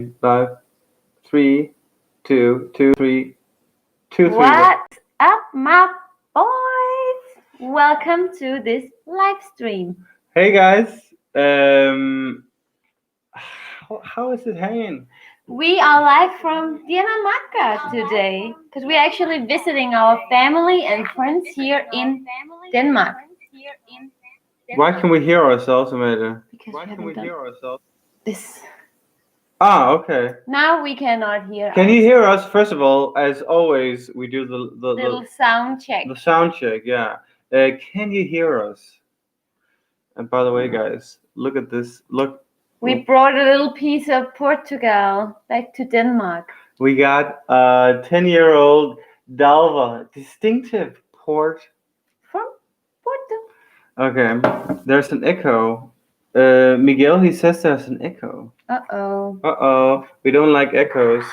5, 3, 2, 2, 3, 2, 3. What's up, my boys? Welcome to this live stream. Hey guys, how is it hanging? We are live from Dinamarca today because we're actually visiting our family and friends here in Denmark. Why can we hear ourselves, Amalie? Because Why we can haven't we done hear ourselves? this. Ah, okay. Now we cannot hear Can us. you hear us? First of all, as always, we do the Little sound check. the sound check. Yeah. Can you hear us? And by the way, guys, look at this. Look. We brought a little piece of Portugal back to Denmark. We got a 10-year-old Dalva, distinctive port. From Porto. Okay, there's an echo. Miguel, he says there's an echo. Uh-oh. We don't like echoes.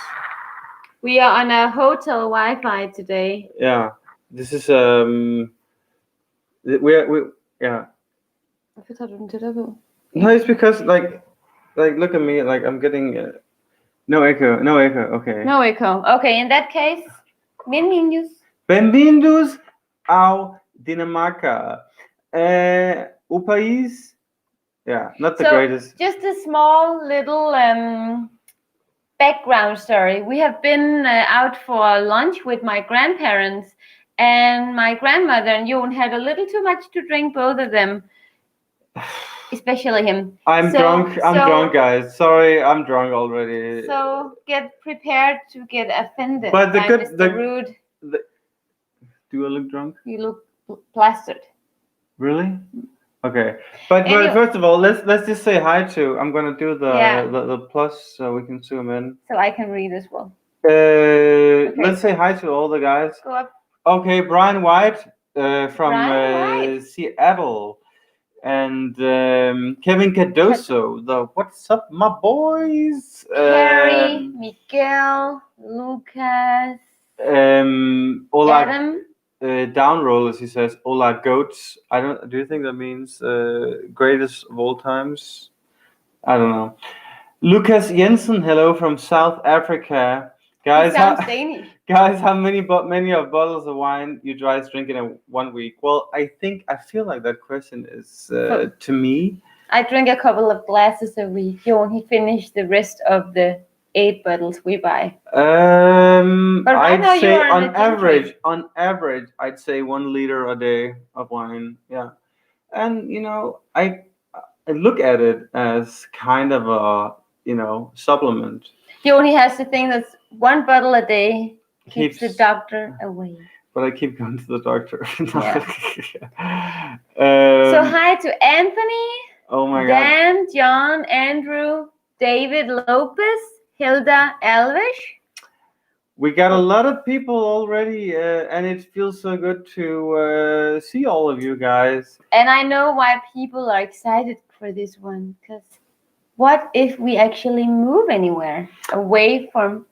We are on a hotel Wi-Fi today. Yeah, this is yeah. Hvorfor tager du den tættere på? No, it's because like look at me, like I'm getting no echo. Okay. No echo. Okay, in that case, bienvenidos. Bem-vindos ao Dinamarca. O país. Yeah, not the greatest. Just a small little background story. We have been out for lunch with my grandparents, and my grandmother and Joen had a little too much to drink, both of them, especially him. I'm drunk, guys. Sorry, I'm drunk already. So get prepared to get offended. But rude. Do I look drunk? You look plastered. Really? Okay. But first of all, let's just say hi to. I'm gonna do the plus so we can zoom in. So I can read as well. Okay. Let's say hi to all the guys. Go up. Okay, Brian White from Seattle. And Kevin Cardoso, the what's up, my boys? Harry, Miguel, Lucas, Ola, Adam. Down rollers, he says. Ola goats. Do you think that means greatest of all times? I don't know. Lucas Jensen, hello from South Africa. Guys, sounds Danish. Guys, how many of bottles of wine you guys drink in 1 week? Well, I feel like that question is to me. I drink a couple of glasses a week. Joen, he finished the rest of the 8 bottles we buy. But I'd say on average, I'd say 1 liter a day of wine. Yeah, and I look at it as kind of a supplement. Joen, he has to think that 1 bottle a day keeps the doctor away. But I keep going to the doctor. Yeah. So hi to Anthony. Oh my God. Dan, John, Andrew, David Lopez, Hilda Alves. We got a lot of people already, and it feels so good to see all of you guys. And I know why people are excited for this one, because what if we actually move anywhere away from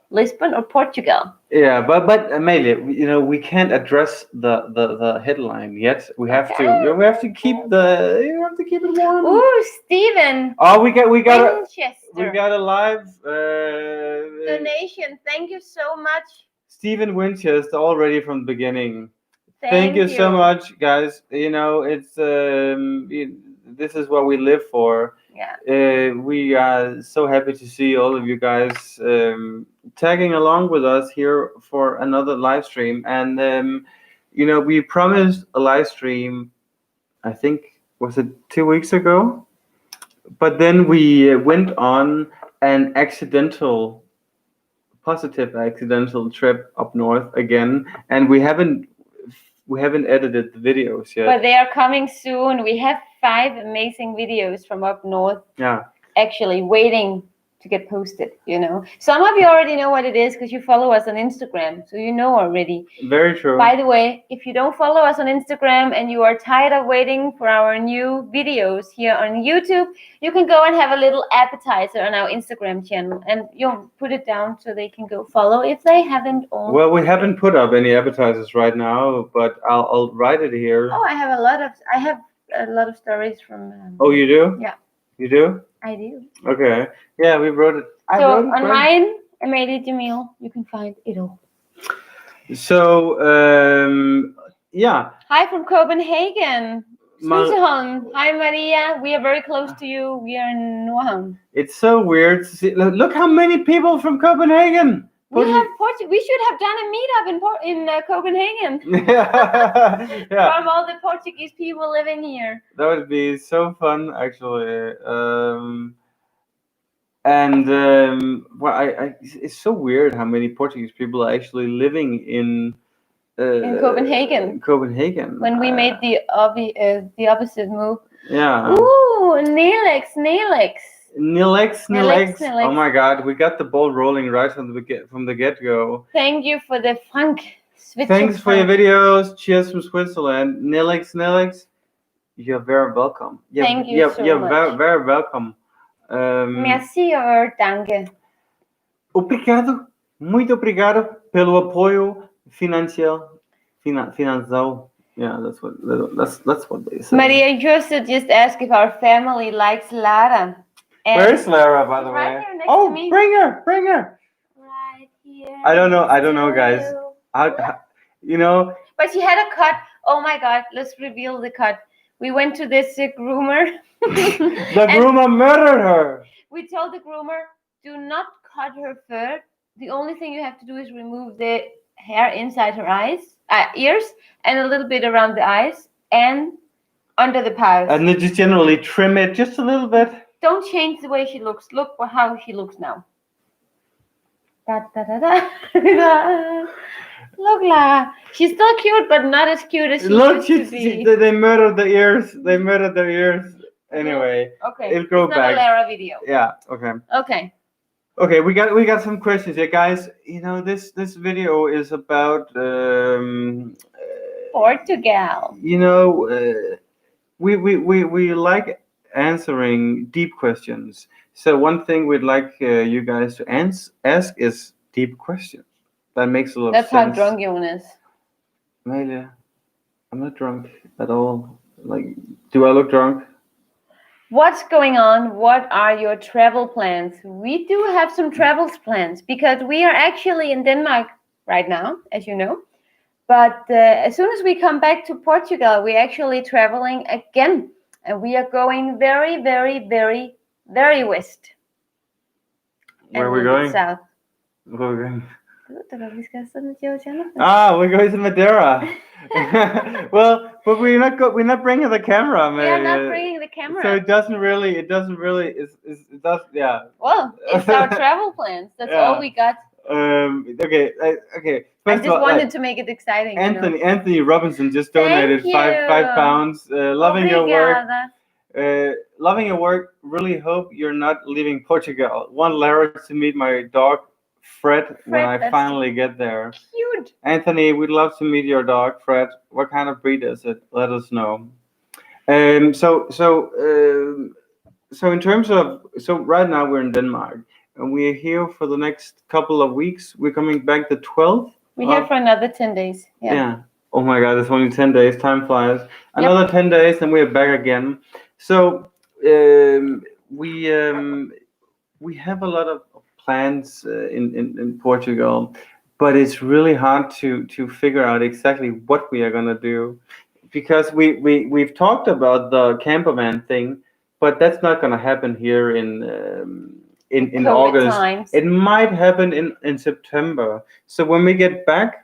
Lisbon or Portugal? Yeah, but Amalie, we can't address the headline yet. We have to keep it warm. Ooh, Stephen. Oh, we got Winchester. We got a live donation. Thank you so much, Stephen Winchester, already from the beginning. Thank you so much, guys. It's this is what we live for. Yeah. We are so happy to see all of you guys tagging along with us here for another live stream. And we promised a live stream, I think, was it 2 weeks ago? But then we went on an positive accidental trip up north again, and we haven't edited the videos yet. But they are coming soon. We have 5 amazing videos from up north. Yeah. Actually waiting to get posted, Some of you already know what it is because you follow us on Instagram, so you know already. Very true. By the way, if you don't follow us on Instagram and you are tired of waiting for our new videos here on YouTube, you can go and have a little appetizer on our Instagram channel, and you'll put it down so they can go follow if they haven't already. Well, we haven't put up any appetizers right now, but I'll write it here. Oh, I have a lot of stories from. Oh, you do? Yeah. You do? I do. Okay. Yeah, we wrote it I So wrote it on down. mine, Amalie Jamil, you can find it all. So yeah, Hi from Copenhagen. Ma- Switzerland. Hi Maria. We are very close to you. We are in Nordhavn. it's so weird to see. Look how many people from Copenhagen. We should have done a meetup in Copenhagen yeah, from all the Portuguese people living here. that would be so fun, actually. And well, it's so weird how many Portuguese people are actually living in Copenhagen. Copenhagen. When we made the opposite move. Yeah. Ooh, Nelex. Nilex. Oh my God, we got the ball rolling right from the get-go. Thank you for the funk. Thanks for your videos. Cheers from Switzerland. Nilex. You're very welcome. Thank you so you're much. very, very welcome. Merci or danke. Obrigado. Muito obrigado pelo apoio financeiro. Yeah, that's what they say. Maria Joseph just asked if our family likes Lara. And Where's Lara, by the way? right here next to me. Bring her. Right here. I don't know, guys. You know. But she had a cut. Oh my God! Let's reveal the cut. We went to this groomer. The groomer murdered her. We told the groomer, do not cut her fur. The only thing you have to do is remove the hair inside her ears, and a little bit around the eyes and under the paws. And then just generally trim it just a little bit. Don't change the way she looks. Look how she looks now. Da, da, da, da. Look, Lara. She's still cute, but not as cute as she used to be. They murdered the ears. They murdered their ears. Anyway, okay. It'll go it's back. Not a Lara video. Yeah. Okay. Okay. We got some questions here, guys. You know, this video is about Portugal. You know, we like answering deep questions. So one thing we'd like you guys to ask is deep questions. That makes a lot of sense. That's how drunk Joen is. Maybe. I'm not drunk at all. Like, do I look drunk? What's going on? What are your travel plans? We do have some travel plans because we are actually in Denmark right now, as you know. But as soon as we come back to Portugal, we're actually traveling again. And we are going very, very, very, very west. Where are we going? South. Where are we going? Ah, we're going to Madeira. Well, but we're not bringing the camera, man. We are not bringing the camera. So it does, yeah. Well, it's our travel plans. That's all we got. Okay. I just wanted to make it exciting. Anthony Robinson just donated £5. Loving your work. Loving your work. Really hope you're not leaving Portugal. Want Lara to meet my dog Fred when I finally get there. Cute. Anthony, we'd love to meet your dog Fred. What kind of breed is it? Let us know. So in terms of right now we're in Denmark and we're here for the next couple of weeks. We're coming back the 12th. We're here for another 10 days. Yeah. Oh my God, it's only 10 days. Time flies. Another 10 days and we're back again. So we have a lot of plans in Portugal, but it's really hard to figure out exactly what we are gonna do, because we've talked about the camper van thing, but that's not gonna happen here in August. Times. It might happen in September. So when we get back,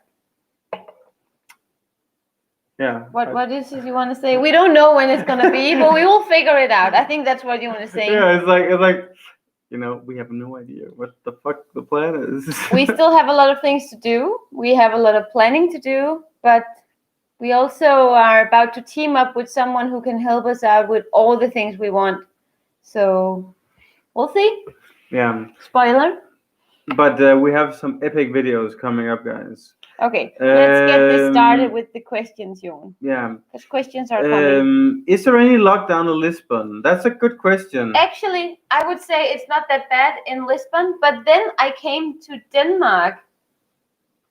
What is it you want to say? We don't know when it's gonna be, but we will figure it out. I think that's what you want to say. Yeah, it's like. You know, we have no idea what the fuck the plan is. We still have a lot of things to do. We have a lot of planning to do, but we also are about to team up with someone who can help us out with all the things we want. So we'll see. Yeah. Spoiler. But we have some epic videos coming up, guys. Okay, let's get this started with the questions, Joen. Yeah. Because questions are coming. Is there any lockdown in Lisbon? That's a good question. Actually, I would say it's not that bad in Lisbon, but then I came to Denmark,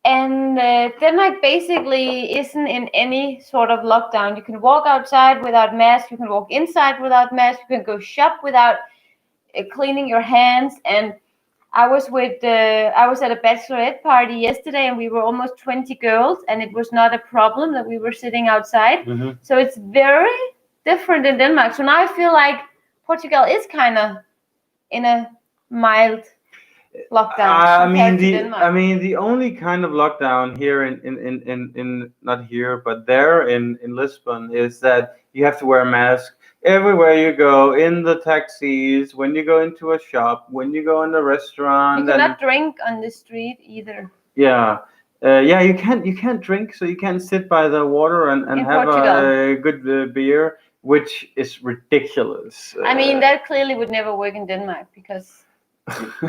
and Denmark basically isn't in any sort of lockdown. You can walk outside without mask, you can walk inside without mask, you can go shop without cleaning your hands, and I was at a bachelorette party yesterday, and we were almost 20 girls, and it was not a problem that we were sitting outside. Mm-hmm. So it's very different in Denmark. So now I feel like Portugal is kind of in a mild lockdown compared to Denmark. The only kind of lockdown here in not here but there in Lisbon is that you have to wear a mask everywhere you go, in the taxis, when you go into a shop, when you go in a restaurant. You cannot drink on the street either. Yeah. You can't drink, so you can't sit by the water and have Portugal. a good beer, which is ridiculous. I mean, that clearly would never work in Denmark, because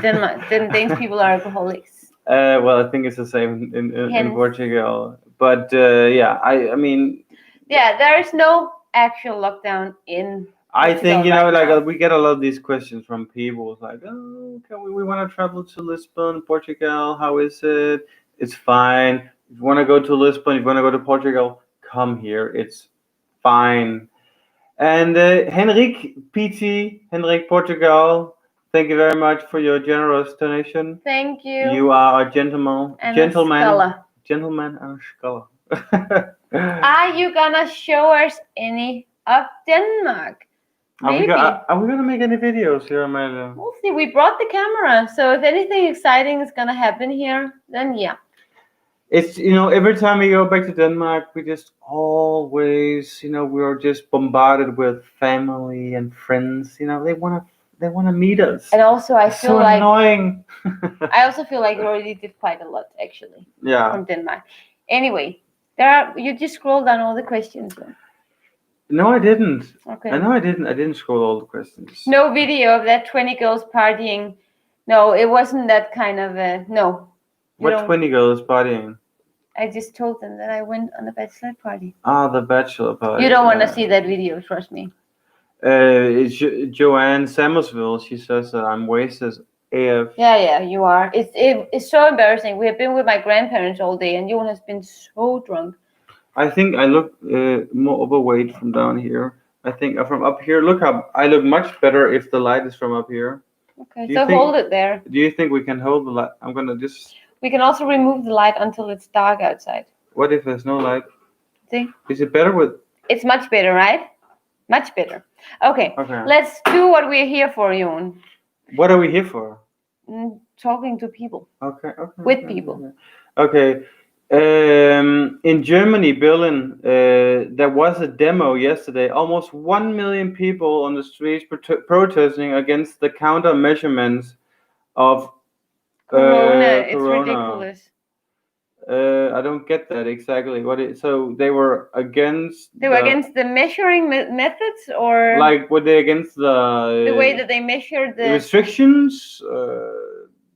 Danish people are alcoholics. Well, I think it's the same in Portugal. But I mean. Yeah, there is no actual lockdown in I think, Portugal we get a lot of these questions from people. It's like, oh, we want to travel to Lisbon, Portugal. How is it? It's fine. If you want to go to Lisbon, if you want to go to Portugal, come here. It's fine. And Henrik Portugal, thank you very much for your generous donation. Thank you. You are a gentleman and a scholar. Are you gonna show us any of Denmark? Maybe. Are we gonna make any videos here, Amalie? We'll see. We brought the camera, so if anything exciting is gonna happen here, then yeah. It's, every time we go back to Denmark, we just always, we're just bombarded with family and friends. They wanna meet us. And also, I feel so annoying. I also feel like we already did quite a lot, actually. Yeah. From Denmark. Anyway, you just scrolled down all the questions. No, I didn't. Okay. No, I didn't. I didn't scroll all the questions. No video of that 20 girls partying. No, it wasn't that kind of no. What 20 girls partying? I just told them that I went on a bachelor party. The bachelor party. You don't want to see that video, trust me. It's Joanne Samuelsville. She says that I'm wasted AF. Yeah, you are. It's so embarrassing. We have been with my grandparents all day, and Joen has been so drunk. I think I look more overweight from down here. I think from up here, look up. I look much better if the light is from up here. Okay, so hold it there. Do you think we can hold the light? I'm gonna just. We can also remove the light until it's dark outside. What if there's no light? See? Is it better with? It's much better, right? Much better. Okay. Let's do what we're here for, Joen. What are we here for? Talking to people. Okay. With people. Okay. In Germany, Berlin, there was a demo yesterday. Almost 1 million people on the streets protesting against the counter-measurements of Corona. It's ridiculous. I don't get that exactly. So they were against. They were against the measuring methods, or like were they against the way that they measured the restrictions?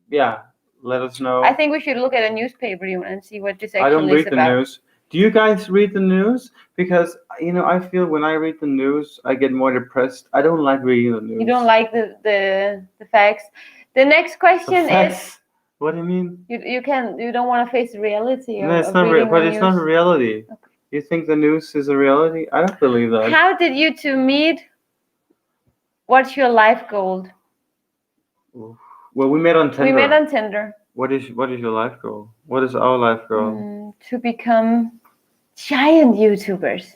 Yeah. Let us know. I think we should look at a newspaper and see what this actually is about. I don't read the news. Do you guys read the news? Because I feel when I read the news, I get more depressed. I don't like reading the news. You don't like the facts. The next question is. What do you mean? You don't want to face reality. No, it's not. But it's not a reality. Okay. You think the news is a reality? I don't believe that. How did you two meet? What's your life goal? Well, we met on Tinder. We met on Tinder. What is your life goal? What is our life goal? To become giant YouTubers,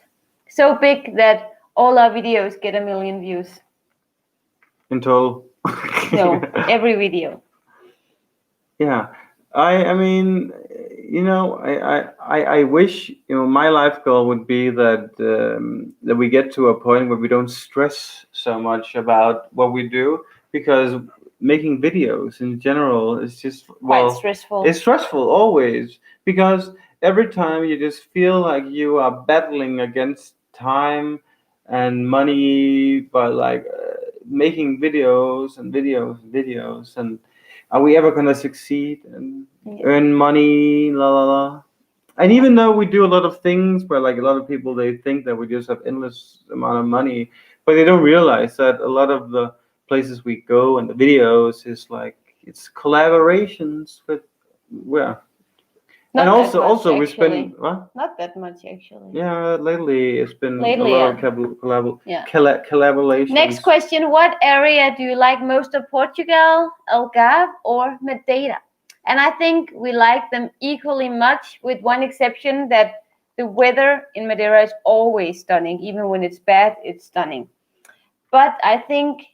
so big that all our videos get 1 million views. In total? No, every video. Yeah, I mean, I wish my life goal would be that that we get to a point where we don't stress so much about what we do, because making videos in general is just quite stressful. It's stressful always, because every time you just feel like you are battling against time and money by making videos and videos, and are we ever gonna succeed and earn money, la la la? And even though we do a lot of things where a lot of people, they think that we just have endless amount of money, but they don't realize that a lot of the places we go and the videos is it's collaborations with And Not that also, much, also we actually. spend what? Not that much, actually. Yeah, lately it's been Lately, a lot yeah. of Yeah. collaborations. Next question. What area do you like most of Portugal, Algarve, or Madeira? And I think we like them equally much, with one exception, that the weather in Madeira is always stunning. Even when it's bad, it's stunning. But I think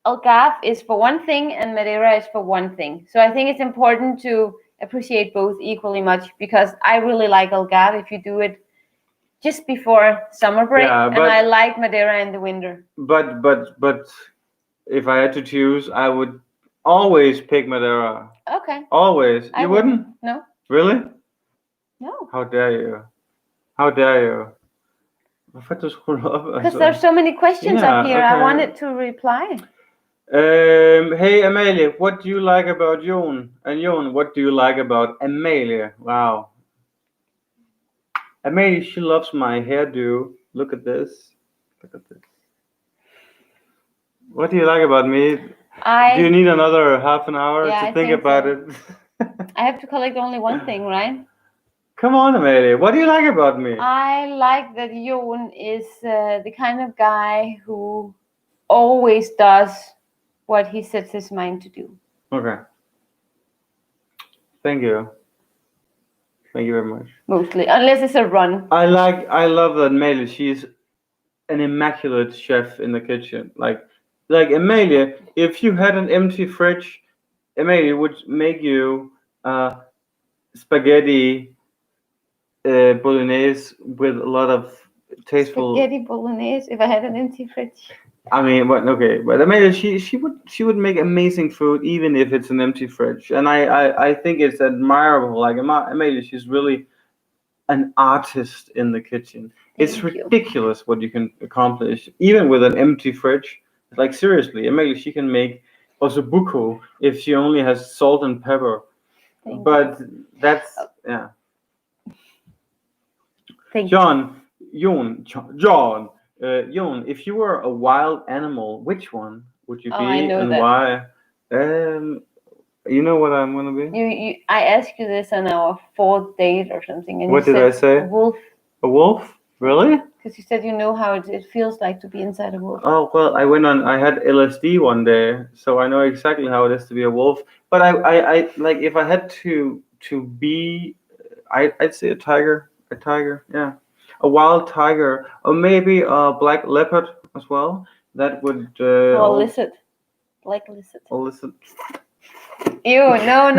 Algarve is for one thing and Madeira is for one thing. So I think it's important to appreciate both equally much, because I really like Algarve if you do it just before summer break, Yeah, and I like Madeira in the winter. But if I had to choose, I would always pick Madeira. Okay. Always. I You wouldn't? No. Really? No. How dare you? How dare you? Because there's so many questions up here. I wanted to reply. Hey Amalie, what do you like about Joen? And Joen, what do you like about Amalie? Wow. Amalie, she loves my hairdo. Look at this. Look at this. What do you like about me? Do you need another half an hour to think about it? I have to collect only one thing, right? Come on, Amalie. What do you like about me? I like that Joen is the kind of guy who always does what he sets his mind to do. Okay. Thank you. Thank you very much. Mostly, unless it's a run. I love that Amalie. She's an immaculate chef in the kitchen. Like Amalie, if you had an empty fridge, Amalie would make you spaghetti bolognese with a lot of tasteful spaghetti bolognese. If I had an empty fridge. I mean, but okay, but Amalie, she would make amazing food even if it's an empty fridge, and I think it's admirable. Like Amalie, she's really an artist in the kitchen. It's ridiculous what you can accomplish even with an empty fridge. Like seriously, Amalie, she can make ossobuco if she only has salt and pepper. But that's yeah. Joen, if you were a wild animal, which one would you be and why? You know what I'm gonna be? I asked you this on our 4th date or something, and what did I say? A wolf. A wolf? Really? Because you said you know how it feels like to be inside a wolf. Oh well, I had LSD one day, so I know exactly how it is to be a wolf. But I like if I had to be, I'd say a tiger. A tiger, yeah. A wild tiger, or maybe a black leopard as well. That would. Or a lizard. Black lizard. A lizard. Ew, no.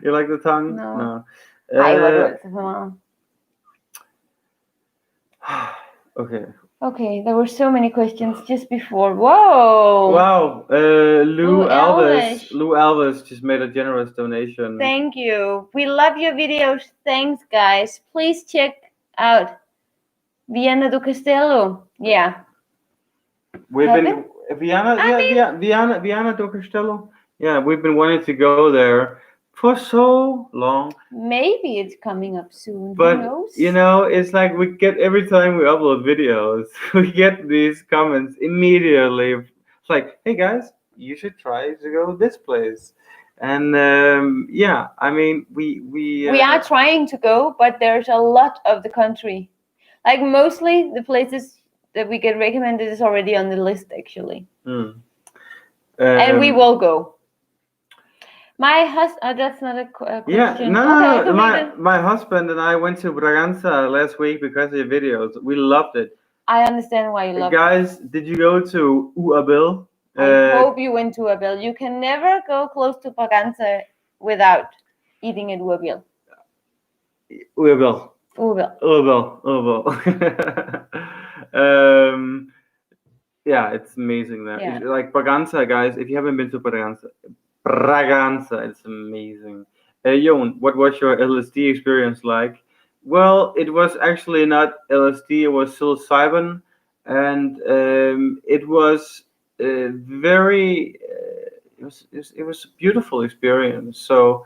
You like the tongue? No. Okay. Okay, there were so many questions just before. Whoa! Wow, Lou Alves just made a generous donation. Thank you. We love your videos. Thanks, guys. Please check out Viana do Castelo. Yeah. Viana do Castelo. Yeah, we've been wanting to go there for so long. Maybe it's coming up soon. But who knows? you know, it's like we get every time we upload videos, we get these comments immediately. It's like, hey guys, you should try to go to this place. And yeah, I mean, we are trying to go, but there's a lot of the country. Like mostly the places that we get recommended is already on the list, actually. And we will go. My husband, that's not a question. Yeah, my husband and I went to Bragança last week because of your videos. We loved it. I understand why you loved it. Guys, did you go to Uabil? I hope you went to Uabil. You can never go close to Bragança without eating at Uabil. Uabil. Yeah, it's amazing there. Yeah. Like Bragança, guys, if you haven't been to Bragança, it's amazing. Joen, what was your LSD experience like? Well, it was actually not LSD, it was psilocybin, and it was very it was a beautiful experience. So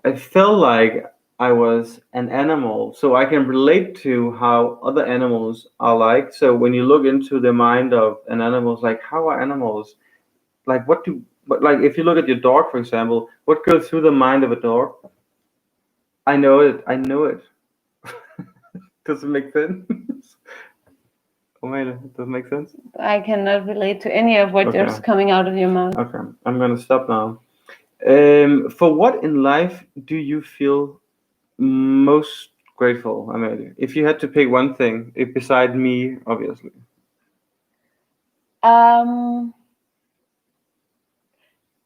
I felt like I was an animal, so I can relate to how other animals are like. So when you look into the mind of an animal, like how are animals, like but like if you look at your dog, for example, what goes through the mind of a dog? I know it. I know it. Does it make sense? Amalie, does it make sense? I cannot relate to any of what is Okay. coming out of your mouth. Okay. I'm gonna stop now. For what in life do you feel most grateful, Amalie? If you had to pick one thing, if beside me, obviously. Um,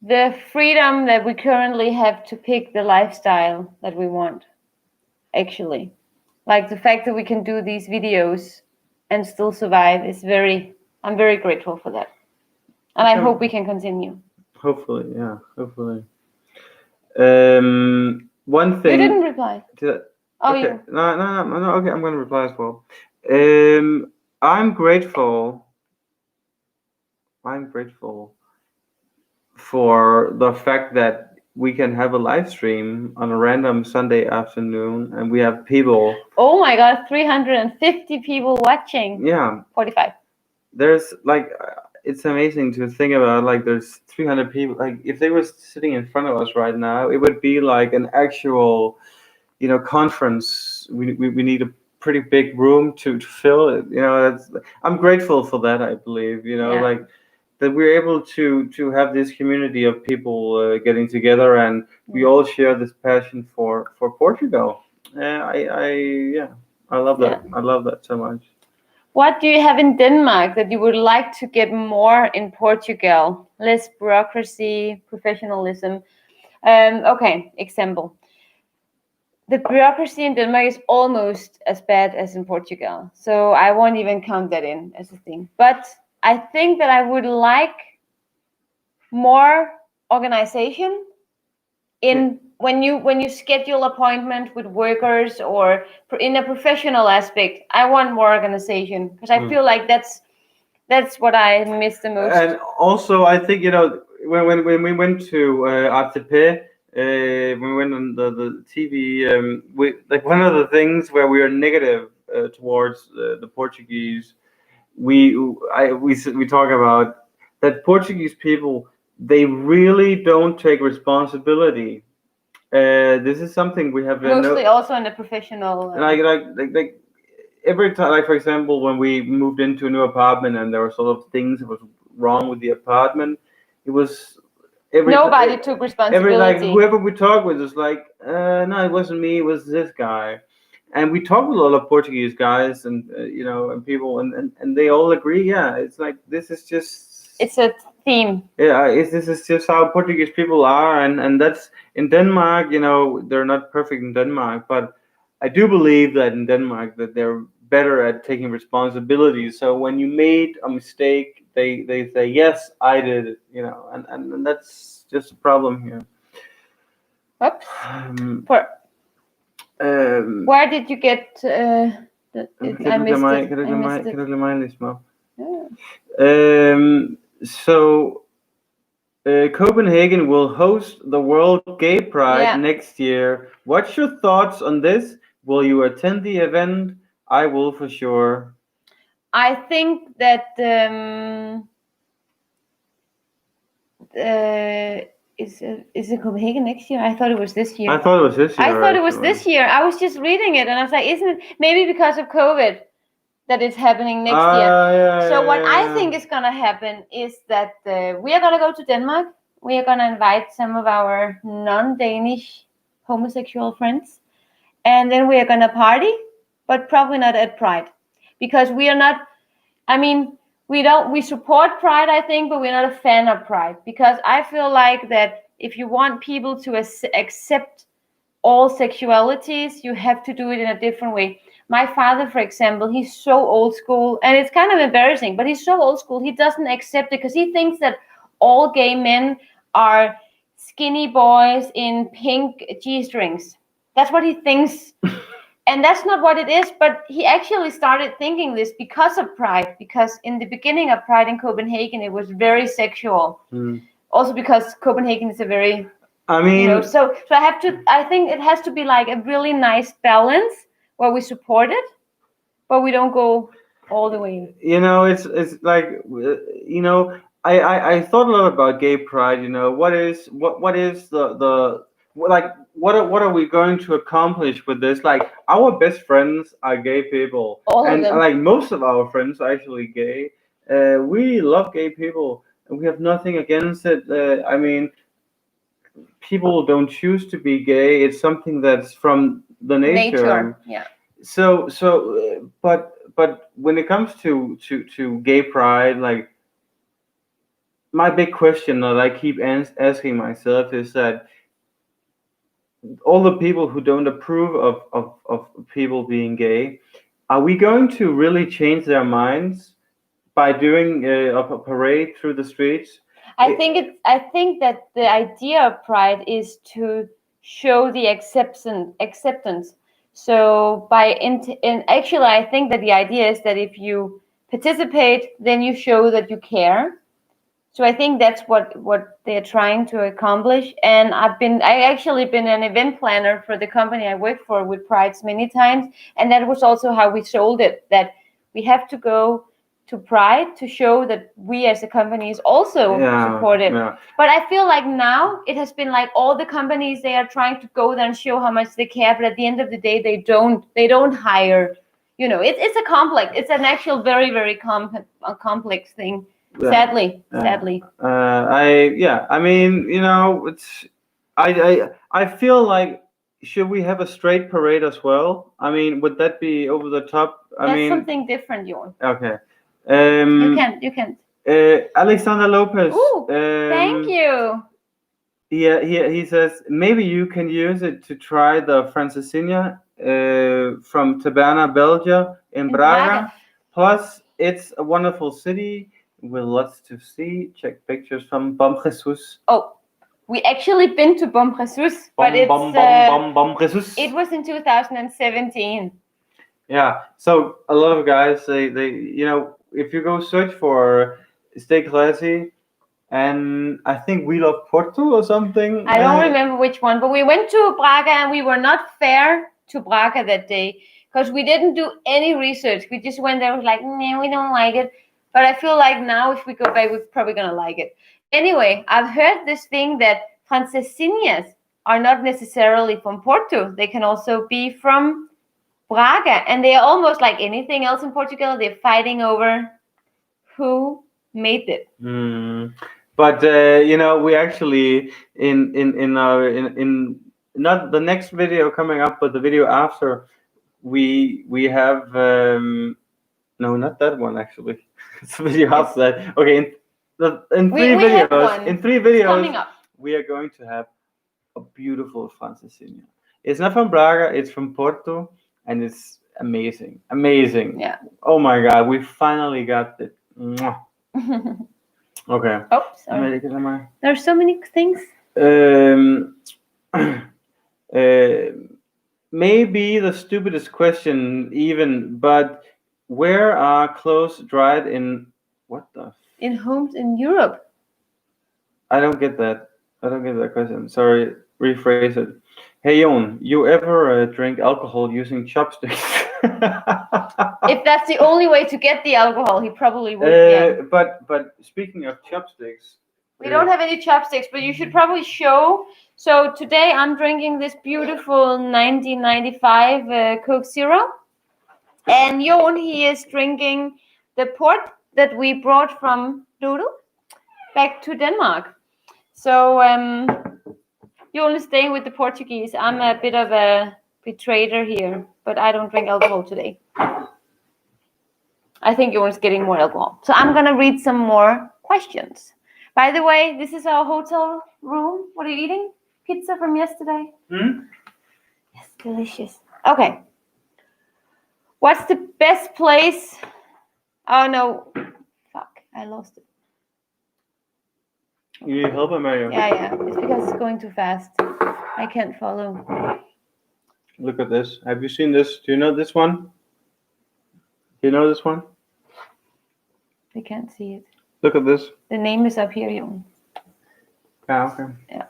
the freedom that we currently have to pick the lifestyle that we want, actually. Like the fact that we can do these videos and still survive is I'm very grateful for that. And I hope we can continue. Hopefully, yeah. Hopefully. One thing. You didn't reply. Oh, Okay. you. No. Okay, I'm gonna reply as well. I'm grateful. I'm grateful for the fact that we can have a live stream on a random Sunday afternoon, and we have people. Oh my God, 350 people watching. Yeah, 45. there's like, it's amazing to think about. Like, there's 300 people. Like, if they were sitting in front of us right now, it would be like an actual, conference. We need a pretty big room to fill it. I'm grateful for that. I believe, Yeah. like that we're able to have this community of people getting together, and we all share this passion for Portugal. I love that. Yeah. I love that so much. What do you have in Denmark that you would like to get more in Portugal? Less bureaucracy, professionalism. Okay, example. The bureaucracy in Denmark is almost as bad as in Portugal. So I won't even count that in as a thing. But I think that I would like more organization in when you schedule appointment with workers or in a professional aspect. I want more organization because I feel like that's what I miss the most. And also, I think when we went to ATP, when we went on the TV, we like one of the things where we are negative towards the Portuguese. We talk about that Portuguese people, they really don't take responsibility. This is something we have Mostly also in the professional. like every time, like for example, when we moved into a new apartment and there were sort of things that was wrong with the apartment, it was nobody took responsibility. Like whoever we talked with was like, no, it wasn't me, it was this guy. And we talked with a lot of Portuguese guys and and people, and they all agree. Yeah, it's like this is just. It's a theme. Yeah, this is just how Portuguese people are, and that's in Denmark. They're not perfect in Denmark, but I do believe that in Denmark that they're better at taking responsibility. So when you made a mistake, they say, yes, I did it. And that's just a problem here. Oops. Where did you get? I missed it. Kan du glemme Lisbon? Yeah. So Copenhagen will host the World Gay Pride next year. What's your thoughts on this? Will you attend the event? I will for sure. I think that is it Copenhagen next year? I thought it was this year. I thought it was this year. I was just reading it and I was like, isn't it maybe because of COVID that it's happening next year? So what I think is gonna happen is that we are gonna go to Denmark. We are gonna invite some of our non-Danish homosexual friends, and then we are gonna party, but probably not at Pride, because we are not. I mean, we support Pride, I think, but we're not a fan of Pride, because I feel like that if you want people to accept all sexualities, you have to do it in a different way. My father, for example, he's so old school, and it's kind of embarrassing, but he's so old school. He doesn't accept it because he thinks that all gay men are skinny boys in pink G-strings. That's what he thinks. And that's not what it is, but he actually started thinking this because of Pride, because in the beginning of Pride in Copenhagen, it was very sexual. Also because Copenhagen is a very, so I think it has to be like a really nice balance where we support it, but we don't go all the way. It's like, I thought a lot about gay pride. What is what are we going to accomplish with this? Like, our best friends are gay people, All of and them. like most of our friends are actually gay. We love gay people, and we have nothing against it. I mean, people don't choose to be gay. It's something that's from the nature. Yeah. But when it comes to gay pride, like, my big question that I keep asking myself is that all the people who don't approve of people being gay, are we going to really change their minds by doing a parade through the streets? I think that the idea of pride is to show the acceptance. So actually, I think that the idea is that if you participate, then you show that you care. So I think that's what they're trying to accomplish. And I actually been an event planner for the company I work for with Prides many times, and that was also how we sold it. That we have to go to Pride to show that we as a company is also supportive. Yeah. But I feel like now it has been like all the companies, they are trying to go there and show how much they care, but at the end of the day they don't hire. It's a complex. It's an actual very very complex thing. Sadly. I mean, it's I feel like, should we have a straight parade as well? I mean, would that be over the top? That's something different, Joen. Okay. You can. Alexander Lopez. Ooh, thank you. Yeah, he says maybe you can use it to try the Francesinha from Taberna, Belgium, in Braga. Plus, it's a wonderful city with lots to see. Check pictures from Bom Jesus. Oh, we actually been to Bom Jesus, but it was in 2017. Yeah, so a lot of guys, they if you go search for Stay Classy, and I think We Love Porto or something. I don't remember which one, but we went to Braga and we were not fair to Braga that day because we didn't do any research. We just went there, was like, nah, we don't like it. But I feel like now if we go back, we're probably gonna like it. Anyway, I've heard this thing that Francesinhas are not necessarily from Porto. They can also be from Braga, and they are almost like anything else in Portugal. They're fighting over who made it. But we actually in not the next video coming up, but the video after, we have no, not that one actually. It's the video after that. Okay, in three videos we are going to have a beautiful Francesinha. It's not from Braga, it's from Porto, and it's amazing. Yeah. Oh my God, we finally got it. Okay. Oh, sorry. There's so many things. Maybe the stupidest question even, but where are clothes dried in what the? In homes in Europe. I don't get that. Question. Sorry, rephrase it. Hey, Joen, you ever drink alcohol using chopsticks? If that's the only way to get the alcohol, he probably would. Yeah. But speaking of chopsticks, we don't have any chopsticks, but you should probably show. So today I'm drinking this beautiful 1995 Coke Zero, and Joen, he is drinking the port that we brought from Doodle back to Denmark. So you're only staying with the Portuguese. I'm a bit of a betrayer here, but I don't drink alcohol today. I think Joen's getting more alcohol. So I'm going to read some more questions. By the way, this is our hotel room. What are you eating? Pizza from yesterday? Yes, delicious. Okay. What's the best place? Oh, no. Fuck, I lost it. You need help, Amalie? Yeah. It's because it's going too fast. I can't follow. Look at this. Have you seen this? Do you know this one? Do you know this one? I can't see it. Look at this. The name is up here, Joen. Yeah, okay. Yeah.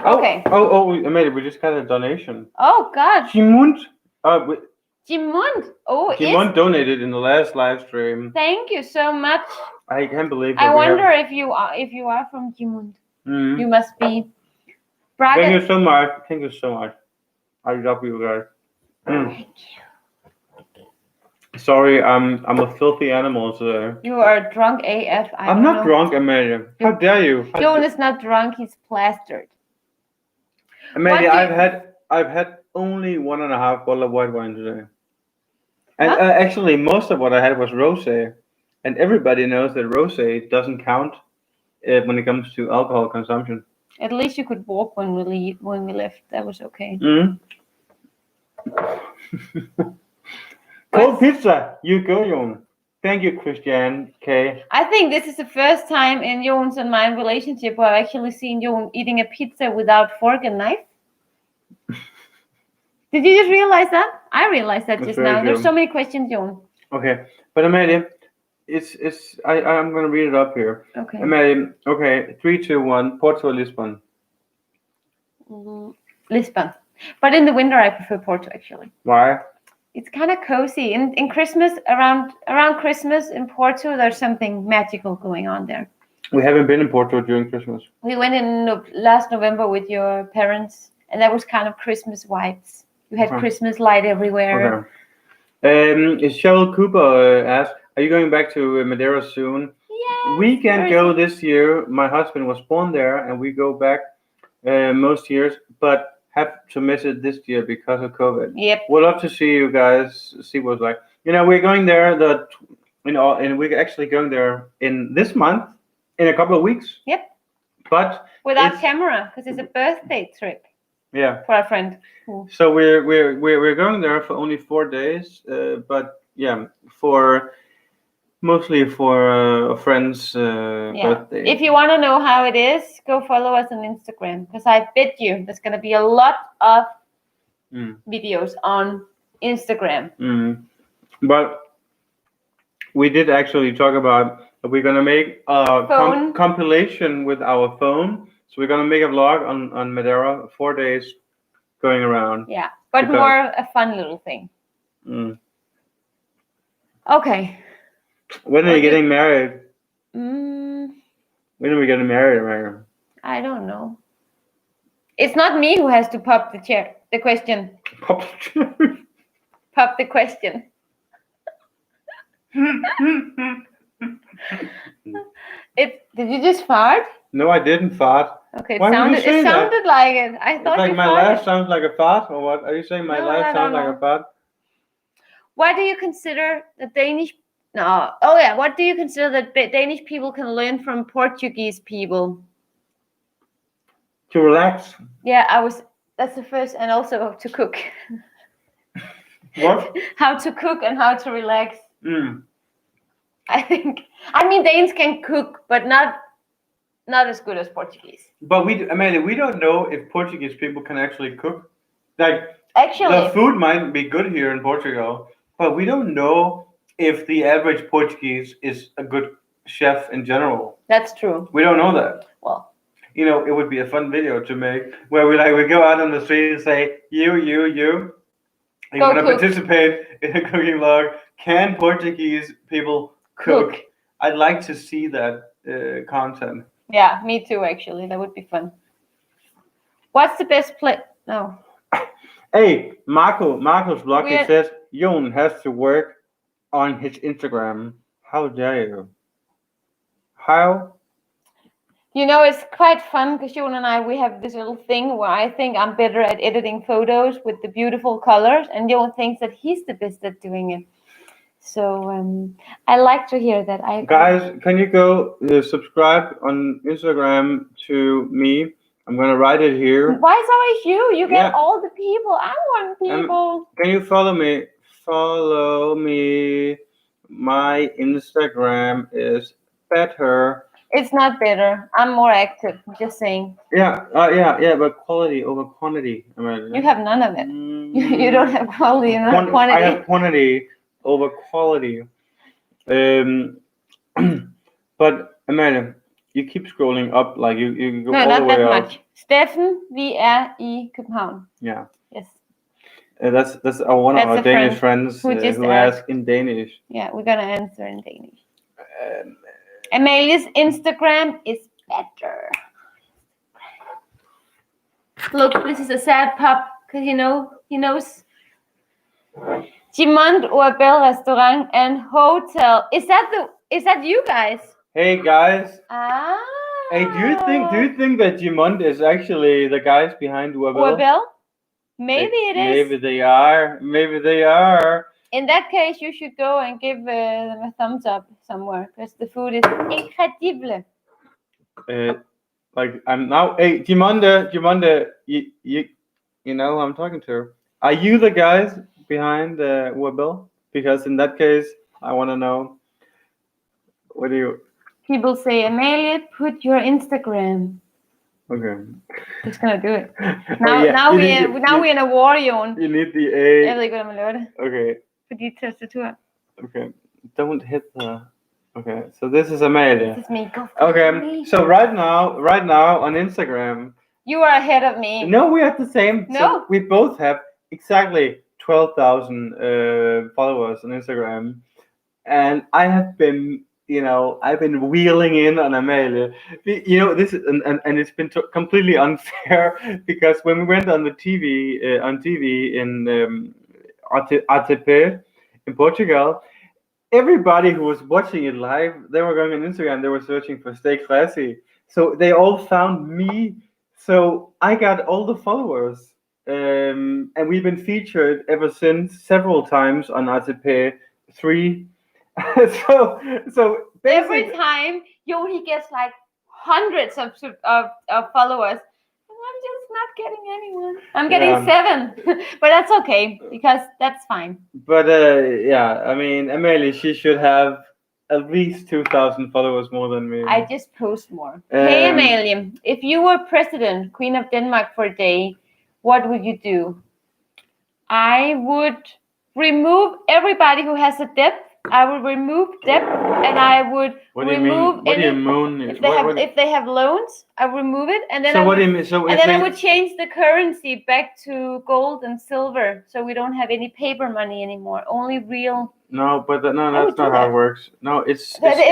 Okay. Oh, Amalie, we just got a donation. Oh, God. Jimund. Jimund. Oh, Jimund donated in the last live stream. Thank you so much. I can't believe it. I wonder if you are from Jimund. You must be Thank you so much. Thank you so much. I love you guys. Mm. Sorry, I'm a filthy animal today. You are drunk AF. I'm not drunk, Amalie. How dare you? Joen is not drunk. He's plastered. Amalie, I've had only 1.5 bottle of white wine today, and actually most of what I had was rosé, and everybody knows that rosé doesn't count when it comes to alcohol consumption. At least you could walk when we left. That was okay. Mm. Cold pizza, you go, Joen. Thank you, Christian K. I think this is the first time in Joen's and my relationship where I've actually seen Joen eating a pizza without fork and knife. Did you just realize that? I realized that just now. There's so many questions, Joen. Okay, but Amalie, I'm gonna read it up here. Okay. Amalie, okay, 3, 2, 1. Porto, Lisbon. Lisbon, but in the winter I prefer Porto actually. Why? It's kind of cozy. In Christmas, around Christmas in Porto, there's something magical going on there. We haven't been in Porto during Christmas. We went in last November with your parents, and that was kind of Christmas vibes. You had Christmas light everywhere. Okay. Cheryl Cooper asked, "Are you going back to Madeira soon?" Yeah. We can go this year. My husband was born there, and we go back most years, but have to miss it this year because of COVID. Yep. We'd love to see you guys, see what's like. We're going there and we're actually going there in this month, in a couple of weeks. Yep. But without camera, because it's a birthday trip. Yeah. For a friend. So we're going there for only 4 days, but yeah, mostly for a friend's birthday. If you want to know how it is, go follow us on Instagram, because I bet you there's going to be a lot of videos on Instagram. But we did actually talk about we're going to make a compilation with our phone. So we're going to make a vlog on Madeira, 4 days going around. Yeah, but more a fun little thing. Okay. When are you getting married? When are we getting married, America? I don't know. It's not me who has to pop the question. Pop the question. Did you just fart? No, I didn't fart. Okay, it sounded like it. I thought like my laugh sounds like a fart, or what? Are you saying my laugh sounds like a fart? Why do you consider the Danish? No. Oh yeah. What do you consider that Danish people can learn from Portuguese people? To relax. Yeah, that's the first, and also to cook. What? How to cook and how to relax. I mean, Danes can cook, but not as good as Portuguese. But Amalie, we don't know if Portuguese people can actually cook. Like, actually, the food might be good here in Portugal, but we don't know if the average Portuguese is a good chef in general. That's true. We don't know that. Well, it would be a fun video to make where we go out on the street and say, you want to participate in a cooking vlog. Can Portuguese people cook? I'd like to see that content. Yeah, me too, actually. That would be fun. What's the best place? No. Hey, Marco's vlog, he says, Joen has to work on his Instagram. How dare you? How? It's quite fun because Joen and we have this little thing where I think I'm better at editing photos with the beautiful colors, and Joen thinks that he's the best at doing it. So I like to hear that. Guys, can you go subscribe on Instagram to me? I'm gonna write it here. Why is always you? You get all the people. I want people. Can you follow me? Follow me. My Instagram is better. It's not better. I'm more active. Just saying. Yeah, but quality over quantity. You have none of it. You don't have quality and quantity. I have quantity over quality. But Amalie, you keep scrolling up, like you go all the way up. No, not that much. Steffen, vi i København. Yeah. Yes. That's one of our Danish friends who asked in Danish. Yeah, we're gonna answer in Danish. Amalie's Instagram is better. Look, this is a sad pup because he knows. Gimond Orbel Restaurant and Hotel. Is that you guys? Hey guys. Ah. Hey, do you think that Gimond is actually the guys behind Wabel? Orbel? Maybe it is. Maybe they are. Maybe they are. In that case, you should go and give them a thumbs up somewhere because the food is incredible. Like I'm now. Hey, Gimonde, you know who I'm talking to. Are you the guys behind Wabel? Because in that case, I want to know. What do you? People say, Amalie, put your Instagram. Okay. Just gonna do it. Now we're in a war zone. You need the A. Jeg ved ikke, hvordan man laver det. Okay. Fordi tastatur. Okay. Don't hit the. Okay. So this is Amalie. This is me. Go. Okay. So right now on Instagram. You are ahead of me. No, we're at the same. No. So we both have exactly 12,000 followers on Instagram, and I have been. I've been wheeling in on Amalie. This is, and it's been completely unfair because when we went on the TV in ATP in Portugal, everybody who was watching it live, they were going on Instagram, they were searching for Stay Classy. So they all found me. So I got all the followers. And we've been featured ever since several times on ATP 3. so every time he gets like hundreds of followers. I'm just not getting anyone. I'm getting 7, but that's okay because that's fine. But I mean, Amalie, she should have at least 2,000 followers more than me. I just post more. Hey Amalie, if you were president, Queen of Denmark for a day, what would you do? I would remove everybody who has a debt. I would remove debt, and I would remove if they have loans. I would remove it, and then I would change the currency back to gold and silver, so we don't have any paper money anymore. Only real. No, but that's not how it works. No, it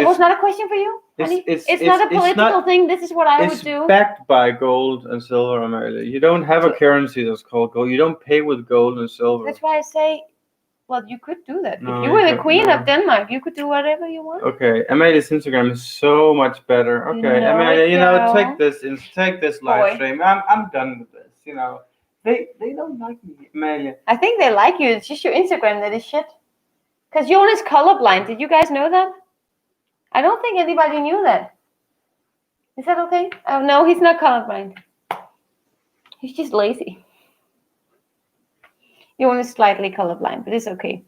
was not a question for you. It's not a political thing. This is what I would do. It's backed by gold and silver, Amalie. You don't have a currency that's called gold. You don't pay with gold and silver. That's why I say. Well, you could do that. No, if you were the Queen of Denmark, you could do whatever you want. Okay, Amalie's Instagram is so much better. Okay, Amalie, take this live stream. I'm done with this. They don't like me, Amalie. I think they like you. It's just your Instagram that is shit. Because Joen is colorblind. Did you guys know that? I don't think anybody knew that. Is that okay? Oh no, he's not colorblind. He's just lazy. Joen is slightly colorblind, but it's okay.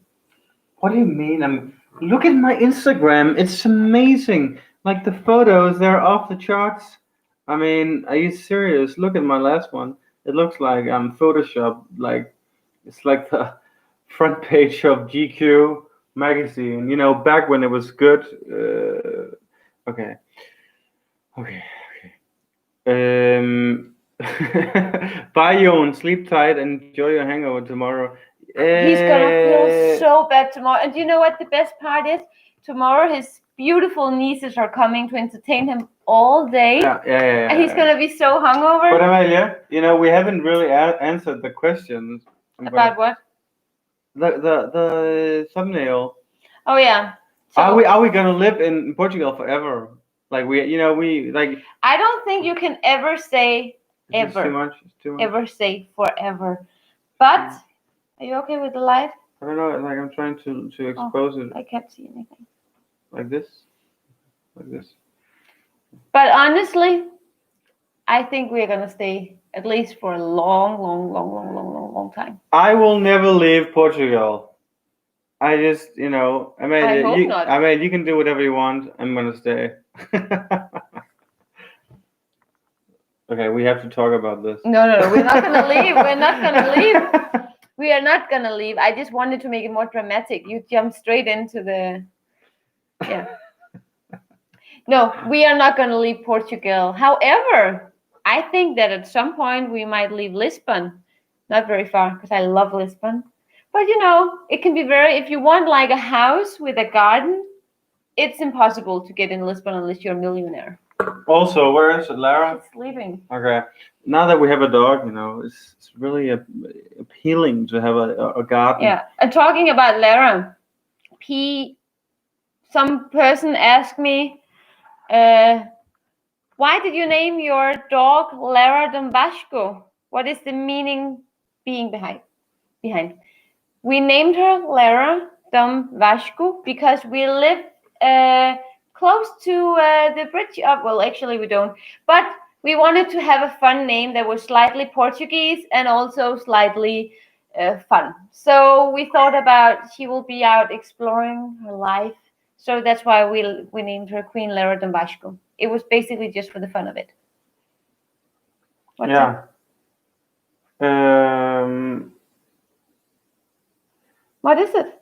What do you mean? Look at my Instagram. It's amazing. Like the photos, they're off the charts. I mean, are you serious? Look at my last one. It looks like I'm Photoshopped. Like it's like the front page of GQ magazine. Back when it was good. Okay. Bye, Joen. Sleep tight. Enjoy your hangover tomorrow. He's gonna feel so bad tomorrow. And you know what the best part is? Tomorrow his beautiful nieces are coming to entertain him all day. Yeah. And he's gonna be so hungover. But Amalie, we haven't really answered the questions. About what? The thumbnail. Oh yeah. So, are we gonna live in Portugal forever? Like we like. I don't think you can ever say. It's too much. Ever say forever. But are you okay with the light? I don't know. Like I'm trying to expose it. I can't see anything. Like this. But honestly, I think we're gonna stay at least for a long time. I will never leave Portugal. I just, I hope not. You can do whatever you want. I'm gonna stay. Okay, we have to talk about this. No, we're not gonna leave. We are not gonna leave. I just wanted to make it more dramatic. You jumped straight into the. Yeah. No, we are not gonna leave Portugal. However, I think that at some point we might leave Lisbon. Not very far, because I love Lisbon. But it can be if you want like a house with a garden, it's impossible to get in Lisbon unless you're a millionaire. Also, where is it, Lara? It's sleeping. Okay. Now that we have a dog, it's really appealing to have a garden. Yeah. And talking about Lara, some person asked me, why did you name your dog Lara Dombashko? What is the meaning being behind? We named her Lara Dombashko because we live close to the bridge of, well, actually we don't, but we wanted to have a fun name that was slightly Portuguese and also slightly fun. So we thought about she will be out exploring her life. So that's why we named her Queen Lara Dombashko. It was basically just for the fun of it. What's Yeah. What is it?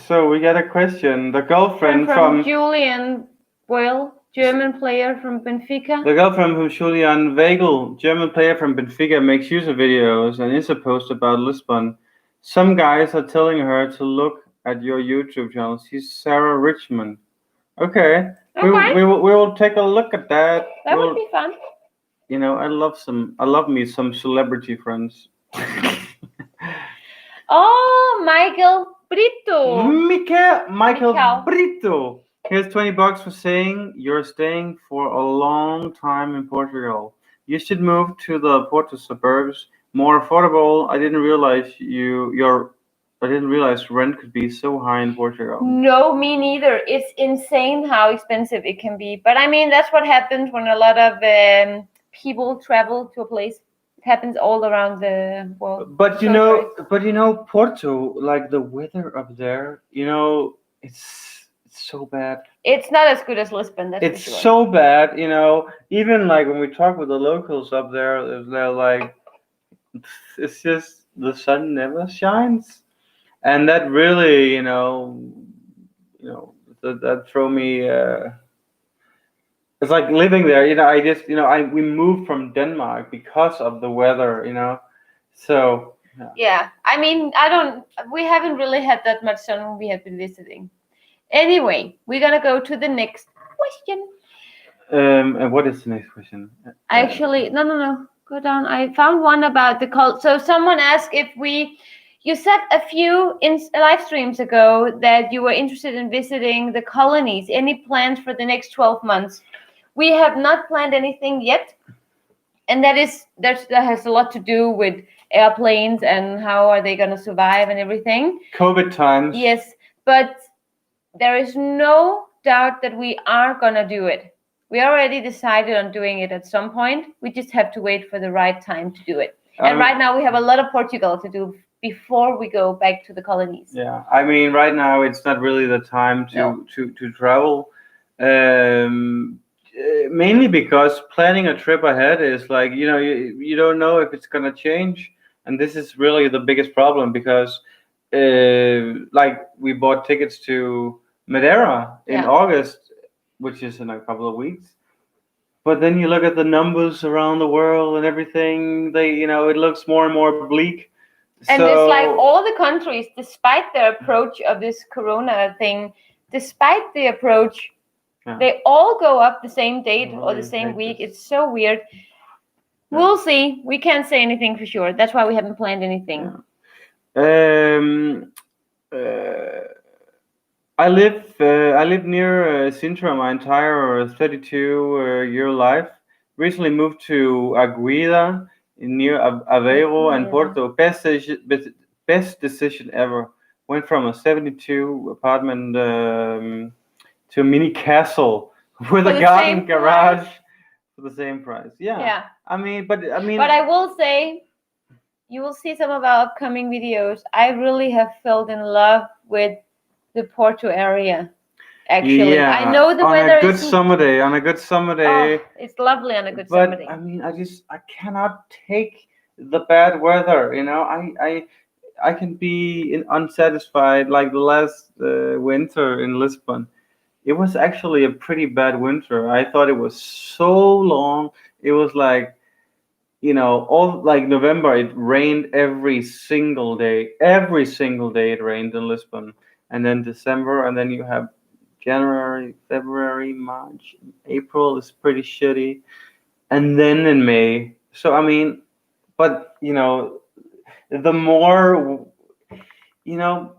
So we got a question. The girlfriend from Julian Boyle, German player from Benfica. The girlfriend from Julian Weigel, German player from Benfica, makes YouTube videos and Insta post about Lisbon. Some guys are telling her to look at your YouTube channel. She's Sarah Richmond. Okay. We will take a look at that. That would be fun. I love me some celebrity friends. Oh, Michael Brito. Michael Brito. Here's $20 for saying you're staying for a long time in Portugal. You should move to the Porto suburbs. More affordable. I didn't realize rent could be so high in Portugal. No, me neither. It's insane how expensive it can be. But I mean, that's what happens when a lot of people travel to a place. It happens all around the world. But Porto, like the weather up there, it's so bad. It's not as good as Lisbon. That's it's for sure. So bad, Even like when we talk with the locals up there, they're like, it's just the sun never shines, and that really, that throw me. It's like living there, we moved from Denmark because of the weather, So. Yeah, I mean, we haven't really had that much sun when we have been visiting. Anyway, we're gonna go to the next question. And what is the next question? Actually, no. Go down. I found one about the cult. So someone asked if you said a few live streams ago that you were interested in visiting the colonies. Any plans for the next 12 months? We have not planned anything yet. And that has a lot to do with airplanes and how are they going to survive and everything. COVID times. Yes, but there is no doubt that we are going to do it. We already decided on doing it at some point. We just have to wait for the right time to do it. And right now we have a lot of Portugal to do before we go back to the colonies. Yeah, I mean, right now it's not really the time to travel. Mainly because planning a trip ahead is like, you don't know if it's going to change. And this is really the biggest problem because like we bought tickets to Madeira in August, which is in a couple of weeks. But then you look at the numbers around the world and everything, it looks more and more bleak. And it's like all the countries, despite their approach of this corona thing, despite the approach, they all go up the same date or the same week. It's so weird. Yeah. We'll see. We can't say anything for sure. That's why we haven't planned anything. I live near Sintra my entire 32-year life. Recently moved to Aguida near Aveiro and Porto. Best decision ever. Went from a 72 apartment to a mini castle with a garden garage for the same price. Yeah. I mean. But I will say, you will see some of our upcoming videos. I really have fell in love with the Porto area. Actually, I know the weather on a good summer day. Oh, it's lovely on a good summer day. I mean, I cannot take the bad weather. I can be unsatisfied. Like the last winter in Lisbon, it was actually a pretty bad winter. I thought it was so long. It was like, all like November, it rained every single day. Every single day it rained in Lisbon. And then December, and then you have January, February, March, April is pretty shitty, and then in May. So I mean, but the more you know,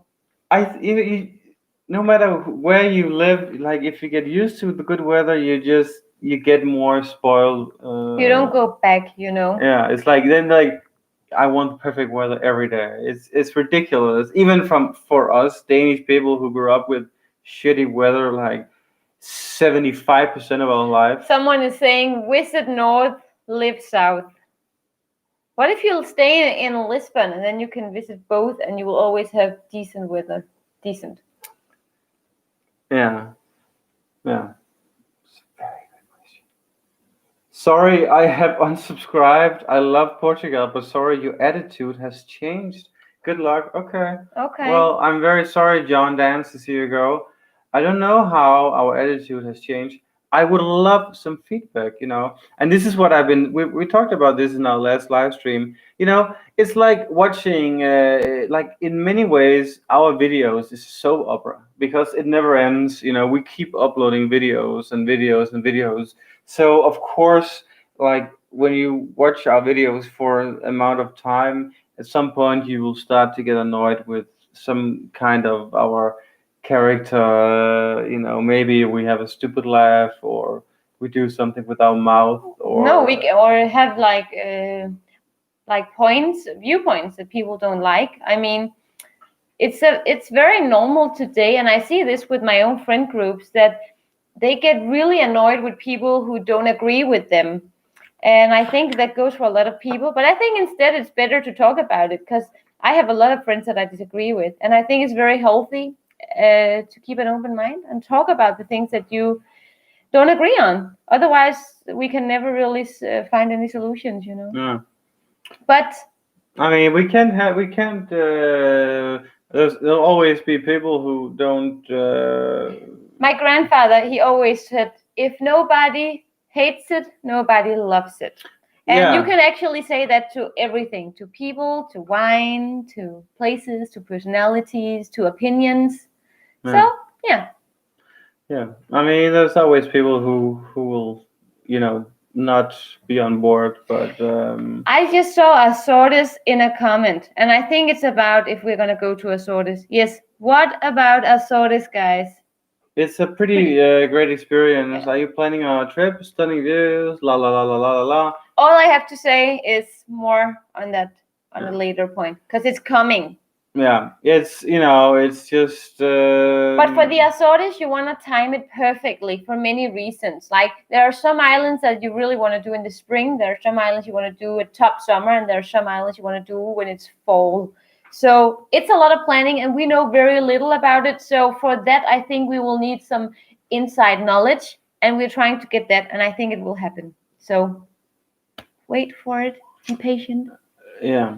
no matter where you live, like if you get used to the good weather, you get more spoiled. You don't go back, Yeah, it's like then like I want perfect weather every day. It's ridiculous. Even for us Danish people who grew up with shitty weather like 75% of our life. Someone is saying, visit north, live south. What if you'll stay in Lisbon and then you can visit both and you will always have decent weather? Decent. Yeah. Yeah. It's a very good question. Sorry, I have unsubscribed. I love Portugal, but sorry, your attitude has changed. Good luck. Okay. Okay. Well, I'm very sorry, John Dance, to see you go. I don't know how our attitude has changed. I would love some feedback, And this is what we talked about this in our last live stream. It's like watching, like in many ways, our videos is so opera because it never ends. We keep uploading videos and videos and videos. So of course, like when you watch our videos for an amount of time, at some point you will start to get annoyed with some kind of our character. Maybe we have a stupid laugh or we do something with our mouth, or no, or have like viewpoints that people don't like. I mean, it's very normal today, and I see this with my own friend groups, that they get really annoyed with people who don't agree with them. And I think that goes for a lot of people, but I think instead it's better to talk about it, because I have a lot of friends that I disagree with, and I think it's very healthy to keep an open mind and talk about the things that you don't agree on. Otherwise, we can never really find any solutions, Yeah. But I mean, we can't. There'll always be people who don't. My grandfather, he always said, if nobody hates it, nobody loves it. And you can actually say that to everything, to people, to wine, to places, to personalities, to opinions. Yeah. So, yeah. Yeah. I mean, there's always people who will, not be on board, but I just saw Azores in a comment, and I think it's about if we're going to go to Azores. Yes. What about Azores, guys? It's a pretty great experience. Are you planning on a trip? Stunning views, la la la la la la la. All I have to say is more on a later point, because it's coming. Yeah, it's just. But for the Azores, you want to time it perfectly for many reasons. Like there are some islands that you really want to do in the spring. There are some islands you want to do at top summer, and there are some islands you want to do when it's fall. So it's a lot of planning, and we know very little about it. So for that, I think we will need some inside knowledge, and we're trying to get that, and I think it will happen. So wait for it. Be patient. Yeah.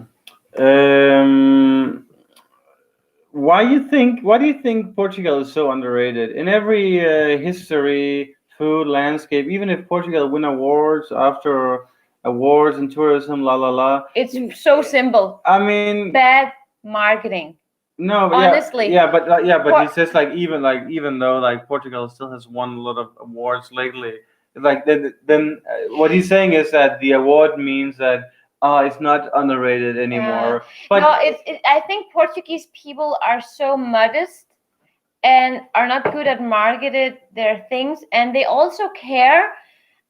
Why do you think Portugal is so underrated in every history, food, landscape? Even if Portugal win awards after awards in tourism, la la la. It's so simple. I mean, bad marketing. No, but honestly, but he says even though like Portugal still has won a lot of awards lately, like then what he's saying is that the award means that it's not underrated anymore. But no, I think Portuguese people are so modest and are not good at marketing their things, and they also care.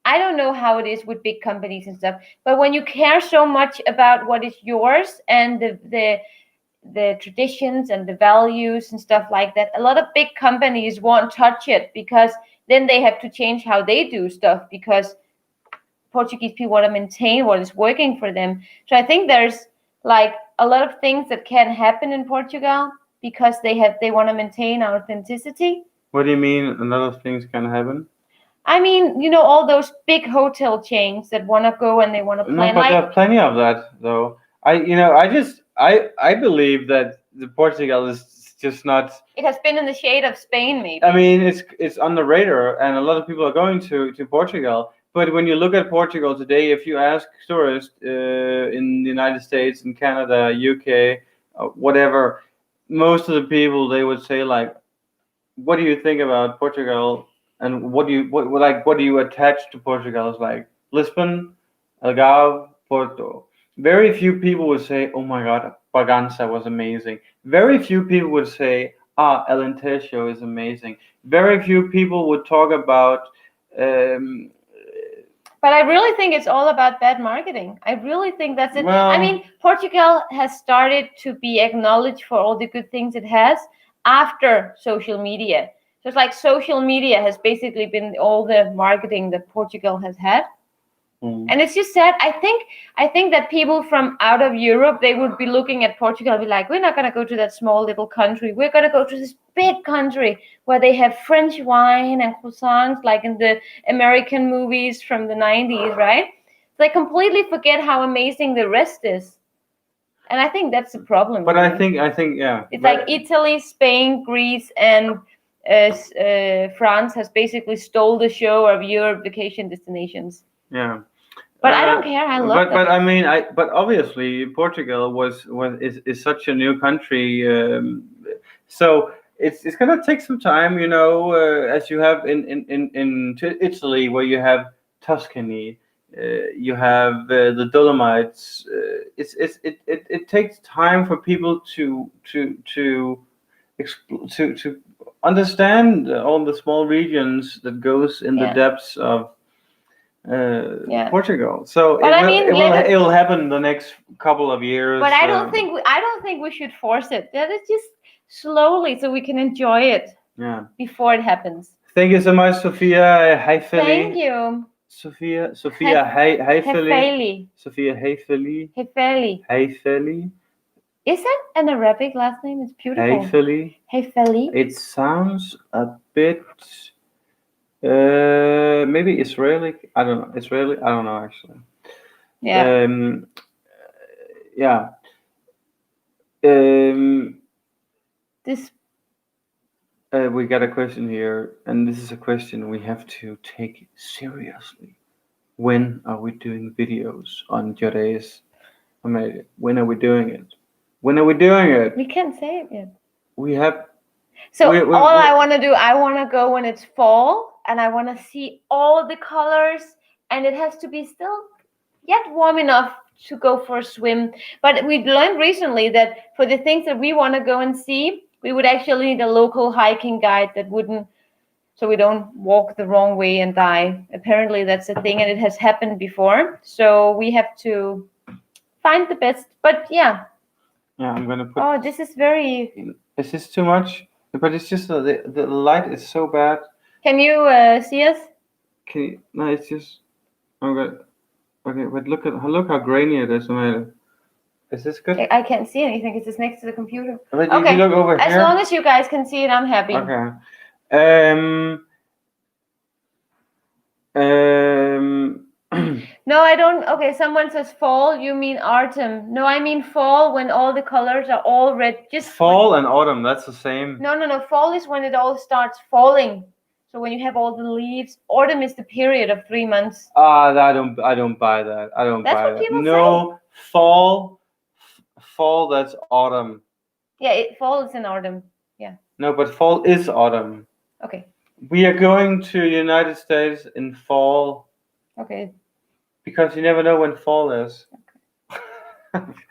I don't know how it is with big companies and stuff, but when you care so much about what is yours and the traditions and the values and stuff like that, a lot of big companies won't touch it, because then they have to change how they do stuff, because Portuguese people want to maintain what is working for them. So I think there's like a lot of things that can happen in Portugal because they want to maintain our authenticity. What do you mean a lot of things can happen? I mean, all those big hotel chains that want to go and they want to plan. No, but there are plenty of that though. I believe that the Portugal is just not. It has been in the shade of Spain, maybe. I mean, it's on the radar, and a lot of people are going to Portugal. But when you look at Portugal today, if you ask tourists in the United States, in Canada, UK, whatever, most of the people, they would say like, what do you think about Portugal, and what do you attach to Portugal? It's like Lisbon, Algarve, Porto. Very few people would say, "Oh my God, Bragança was amazing." Very few people would say, "Ah, Alentejo is amazing." Very few people would talk about. Um, But I really think it's all about bad marketing. I really think that's it. well, I mean, Portugal has started to be acknowledged for all the good things it has after social media. So it's like social media has basically been all the marketing that Portugal has had. And it's just sad. I think that people from out of Europe, they would be looking at Portugal and be like, we're not going to go to that small little country. We're going to go to this big country where they have French wine and croissants, like in the American movies from the 90s, right? They completely forget how amazing the rest is. And I think that's the problem. But really. I think, yeah. It's like Italy, Spain, Greece, and France has basically stole the show of Europe vacation destinations. Yeah. But I don't care. I love them. But I mean, but obviously Portugal is such a new country, so it's gonna take some time, as you have in Italy, where you have Tuscany, you have the Dolomites. It takes time for people to understand all the small regions that goes in the depths of Portugal. So but it will happen the next couple of years. But I don't think we should force it. That is just slowly, so we can enjoy it. Yeah. Before it happens. Thank you so much, Sophia Heifeli. Thank you. Sophia Heifeli. Sophia Heifeli. Heifeli. Heifeli. Is that an Arabic last name? It's beautiful. Heifeli. Heifeli. It sounds a bit. Maybe Israeli. I don't know. Israeli. I don't know actually. Yeah. Yeah. This. We got a question here, and this is a question we have to take seriously. When are we doing videos on Jore's? Amalie, when are we doing it? When are we doing it? We can't say it yet. We have. So I want to do, I want to go when it's fall, and I want to see all the colors, and it has to be still yet warm enough to go for a swim. But we learned recently that for the things that we want to go and see, we would actually need a local hiking guide that wouldn't, so we don't walk the wrong way and die. Apparently that's a thing, and it has happened before. So we have to find the best. But yeah. Yeah, I'm gonna put. Oh, this is very. Is this too much? But it's just the light is so bad. Can you see us? Can you? No, it's just. I'm gonna. Okay, but look how grainy it is, Amalie. Is this good? I can't see anything. It's just next to the computer. But okay. You look over as here. Long as you guys can see it, I'm happy. Okay. No, I don't. Okay, someone says fall. You mean autumn? No, I mean fall when all the colors are all red. Just fall and autumn. That's the same. No. Fall is when it all starts falling. So when you have all the leaves. Autumn is the period of 3 months. I don't buy that. I don't buy that. That's what people say. No, fall. That's autumn. Yeah, fall is in autumn. Yeah. No, but fall is autumn. Okay. We are going to United States in fall. Okay. Because you never know when fall is. Okay.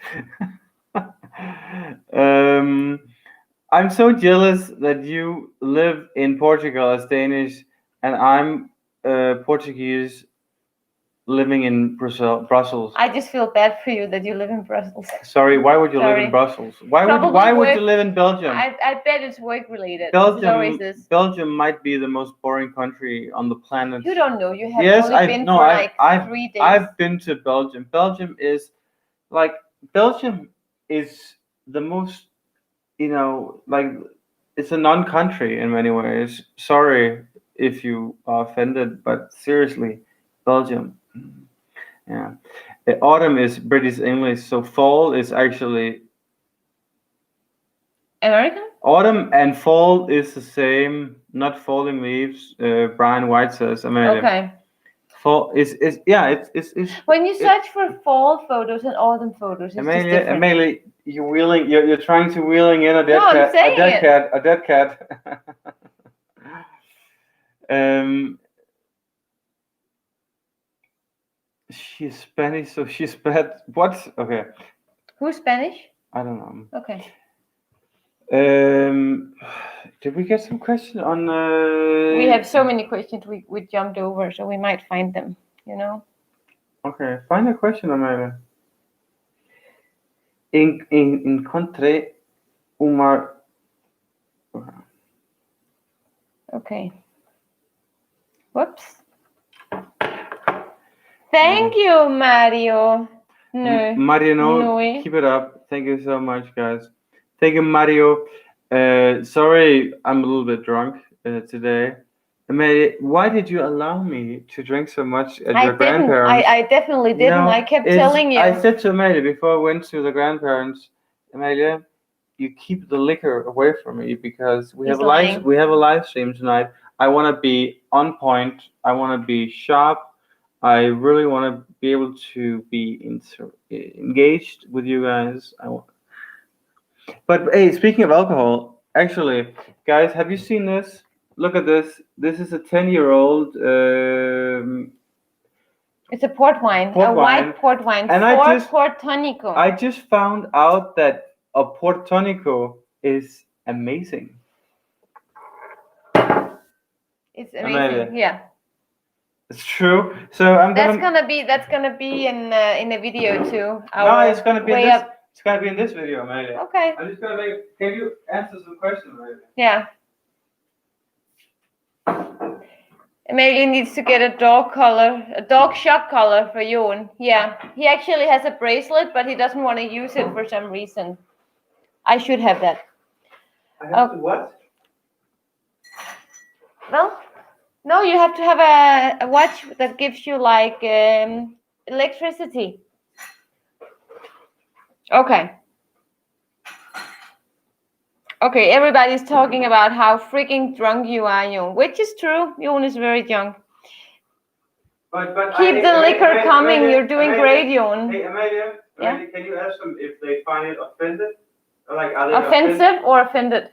I'm so jealous that you live in Portugal as Danish, and I'm Portuguese living in Brussels. I just feel bad for you that you live in Brussels. Sorry, why would you live in Brussels? Why would you live in Belgium? I bet it's work related. Belgium might be the most boring country on the planet. You don't know. You have only been for 3 days. I've been to Belgium. Belgium is the most, it's a non-country in many ways. Sorry if you are offended, but seriously, Belgium. Yeah. Autumn is British English, so fall is actually American? Autumn and fall is the same, not falling leaves. Brian White says, Amalie. Okay. Fall is it's when you search for fall photos and autumn photos, it's just different. Amalie, you're trying to wheeling in a dead cat. A dead cat. Um, she's Spanish, so she's bad. What? Okay, Who's Spanish? I don't know. Okay. Did we get some questions on? We have so many questions we jumped over, so we might find them. You know. Okay, find a question, Amalie. Encontré uma. Okay. Whoops. Thank you, Mario. No. Mario, No. keep it up. Thank you so much, guys. Thank you, Mario. Sorry, I'm a little bit drunk today. Amalie, why did you allow me to drink so much at your grandparents? I definitely didn't. You know, I kept telling you. I said to Amalie before I went to the grandparents, Amalie, you keep the liquor away from me because we have a live stream tonight. I want to be on point. I want to be sharp. I really want to be able to be engaged with you guys. But hey, speaking of alcohol, actually, guys, have you seen this? Look at this. This is a 10-year-old. It's a port wine, white port wine, and Portonico. I just found out that a Portonico is amazing. It's amazing. Yeah. It's true. So That's gonna be in a video too. No, it's gonna be in this. It's gonna be in this video, Amalie. Okay. I'm just gonna make. Can you answer some questions, Amalie? Yeah. Amalie needs to get a dog shock collar for Joen. Yeah, he actually has a bracelet, but he doesn't want to use it for some reason. I should have that. I have to what? Well, no, you have to have a watch that gives you like electricity. Okay. Okay, everybody's talking about how freaking drunk you are, Joen, which is true. Joen is very drunk. But keep the liquor coming. You're doing great, Joen. Hey, Amalie, can you ask them if they find it offended? Or like, are they offensive or offended?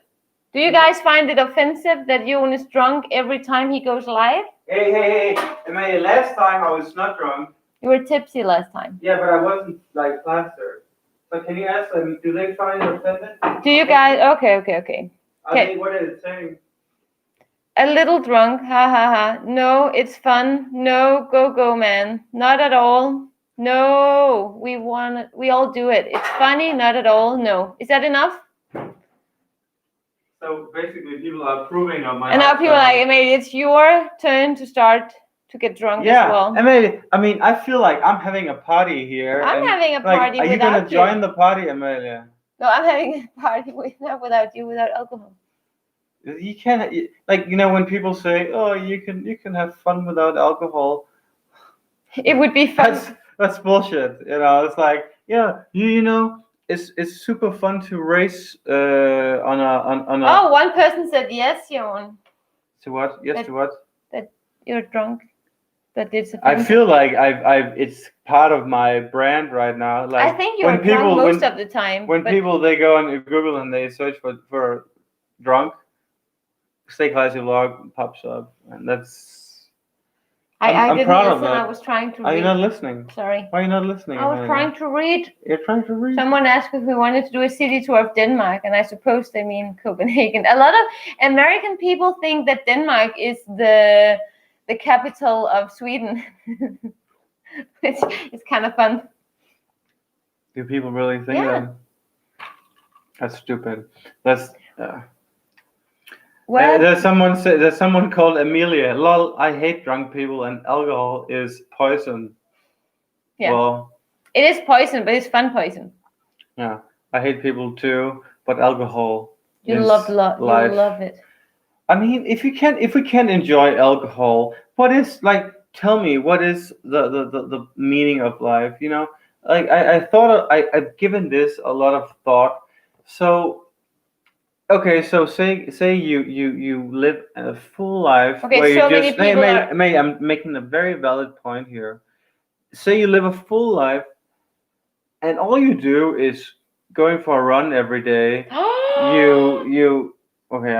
Do you guys find it offensive that Joen is drunk every time he goes live? Hey, Amalie, last time I was not drunk. You were tipsy last time. Yeah, but I wasn't like plastered. But can you ask them, do they find it offended? Do you guys? Okay. What are they saying? A little drunk, ha ha ha. No, it's fun. No, go man. Not at all. No, we all do it. It's funny, not at all. No. Is that enough? So basically people are approving of my And now people are like, Amalie, it's your turn to start to get drunk as well. Amalie, I mean, I feel like I'm having a party here. I'm having a party without you. Are you gonna join the party, Amalie? No, I'm having a party without you, without alcohol. You can't, like, you know, when people say, "Oh, you can have fun without alcohol," it would be fun. That's bullshit. You know, it's like, yeah, you know, it's super fun to race on a. Oh, one person said yes, Joen. To what? Yes, to what? That you're drunk. That it's. I feel like it's part of my brand right now. Like, I think you're drunk most of the time. When people they go on Google and they search for drunk, Stay Classy vlog pops up, and that's. I'm didn't proud listen. Of that. I was trying to read. Are you not listening? Sorry. Why are you not listening? I was trying to read. You're trying to read. Someone asked if we wanted to do a city tour of Denmark, and I suppose they mean Copenhagen. A lot of American people think that Denmark is the capital of Sweden. It's kind of fun. Do people really think that? That's stupid. That's. Well, there's someone called Amelia. Lol, I hate drunk people and alcohol is poison. Yeah. Well, it is poison, but it's fun poison. Yeah, I hate people too, but alcohol. You love it. I mean, if we can enjoy alcohol, tell me what is the meaning of life? You know, like I thought I've given this a lot of thought. So. Okay, so say you live a full life where you just May I'm making a very valid point here. Say you live a full life and all you do is going for a run every day. you Okay,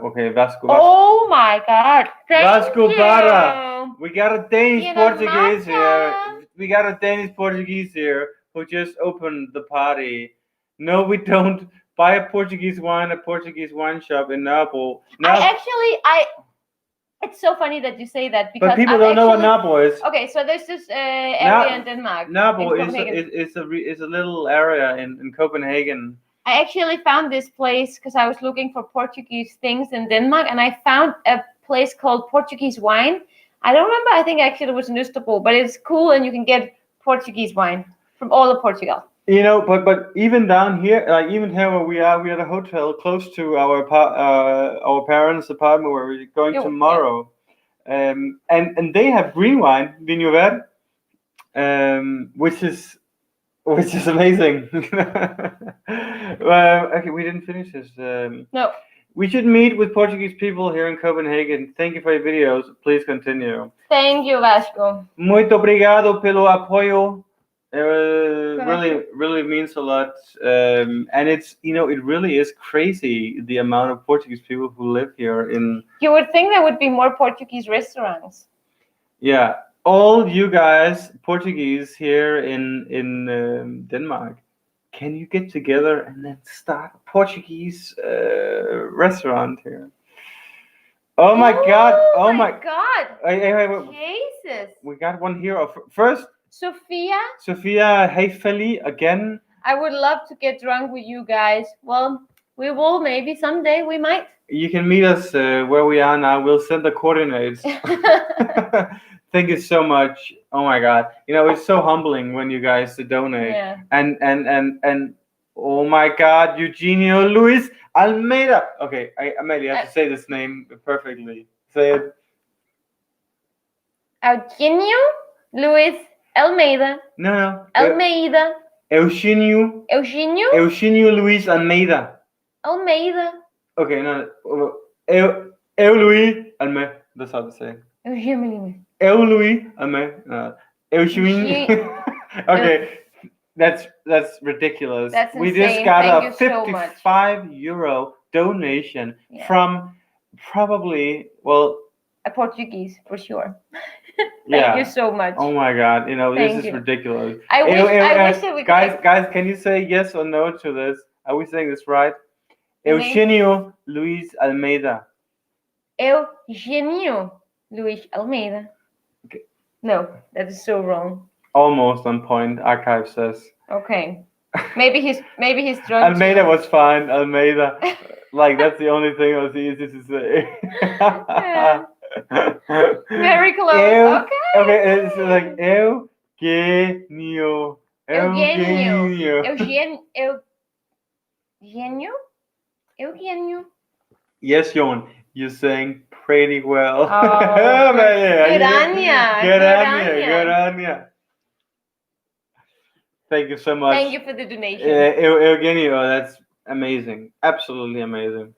okay, Vasco. Oh my God! Thank Vasco you. Para. We got a Danish Get a Portuguese here. matcha. We got a Danish Portuguese here who just opened the party. No, we don't buy a Portuguese wine shop in Naples. It's so funny that you say that because But people I've don't know what actually- Naples is. Okay, so there's this area in Denmark. Naples in Copenhagen. is a little area in Copenhagen. I actually found this place because I was looking for Portuguese things in Denmark, and I found a place called Portuguese Wine. I don't remember. I think actually it was in Istanbul, but it's cool, and you can get Portuguese wine from all of Portugal. You know, but even down here, like even here where we are at a hotel close to our parents' apartment where we're going tomorrow, and they have green wine, Vinho Verde, which is amazing. Okay, we didn't finish this. No. We should meet with Portuguese people here in Copenhagen. Thank you for your videos. Please continue. Thank you, Vasco. Muito obrigado pelo apoio. Really means a lot. And it's, you know, it really is crazy the amount of Portuguese people who live here in. You would think there would be more Portuguese restaurants. Yeah. All you guys, Portuguese here in Denmark, can you get together and then start a Portuguese restaurant here? Oh my God! Oh my God! Wait. Jesus! We got one here. First, Sophia Hayfeli again. I would love to get drunk with you guys. Well, we will maybe someday. We might. You can meet us where we are now. We'll send the coordinates. Thank you so much. Oh my God. You know, it's so humbling when you guys donate. Yeah. And oh my God, Eugenio Luis Almeida. Okay, Amalie, I have to say this name perfectly. Say it. Eugenio Luis Almeida. No. Almeida. Eugenio Luis Almeida. Almeida. Okay, no. Eu Luis Almeida. That's how to say. Eugenio. Eu Luis Almeida. Eugenio. Okay. That's ridiculous. That's we insane. just got Thank a you €55 donation from probably, well, a Portuguese for sure. Yeah. Thank you so much. Oh my God, you know, this Thank is you. ridiculous. I wish that we could. Guys, can you say yes or no to this? Are we saying this right? Eugenio Luis Almeida. Eugenio Luis Almeida. Okay. No, that is so wrong. Almost on point, archive says. Okay. Maybe he's drunk. Almeida was fine. Almeida. Like, that's the only thing I was easy to say. Yeah. Very close. Okay, it's like Eugenio. Eugenio. Yes, Joen, you're saying pretty well. Oh, good on ya. Thank you so much. Thank you for the donation. Eugenio, that's amazing. Absolutely amazing.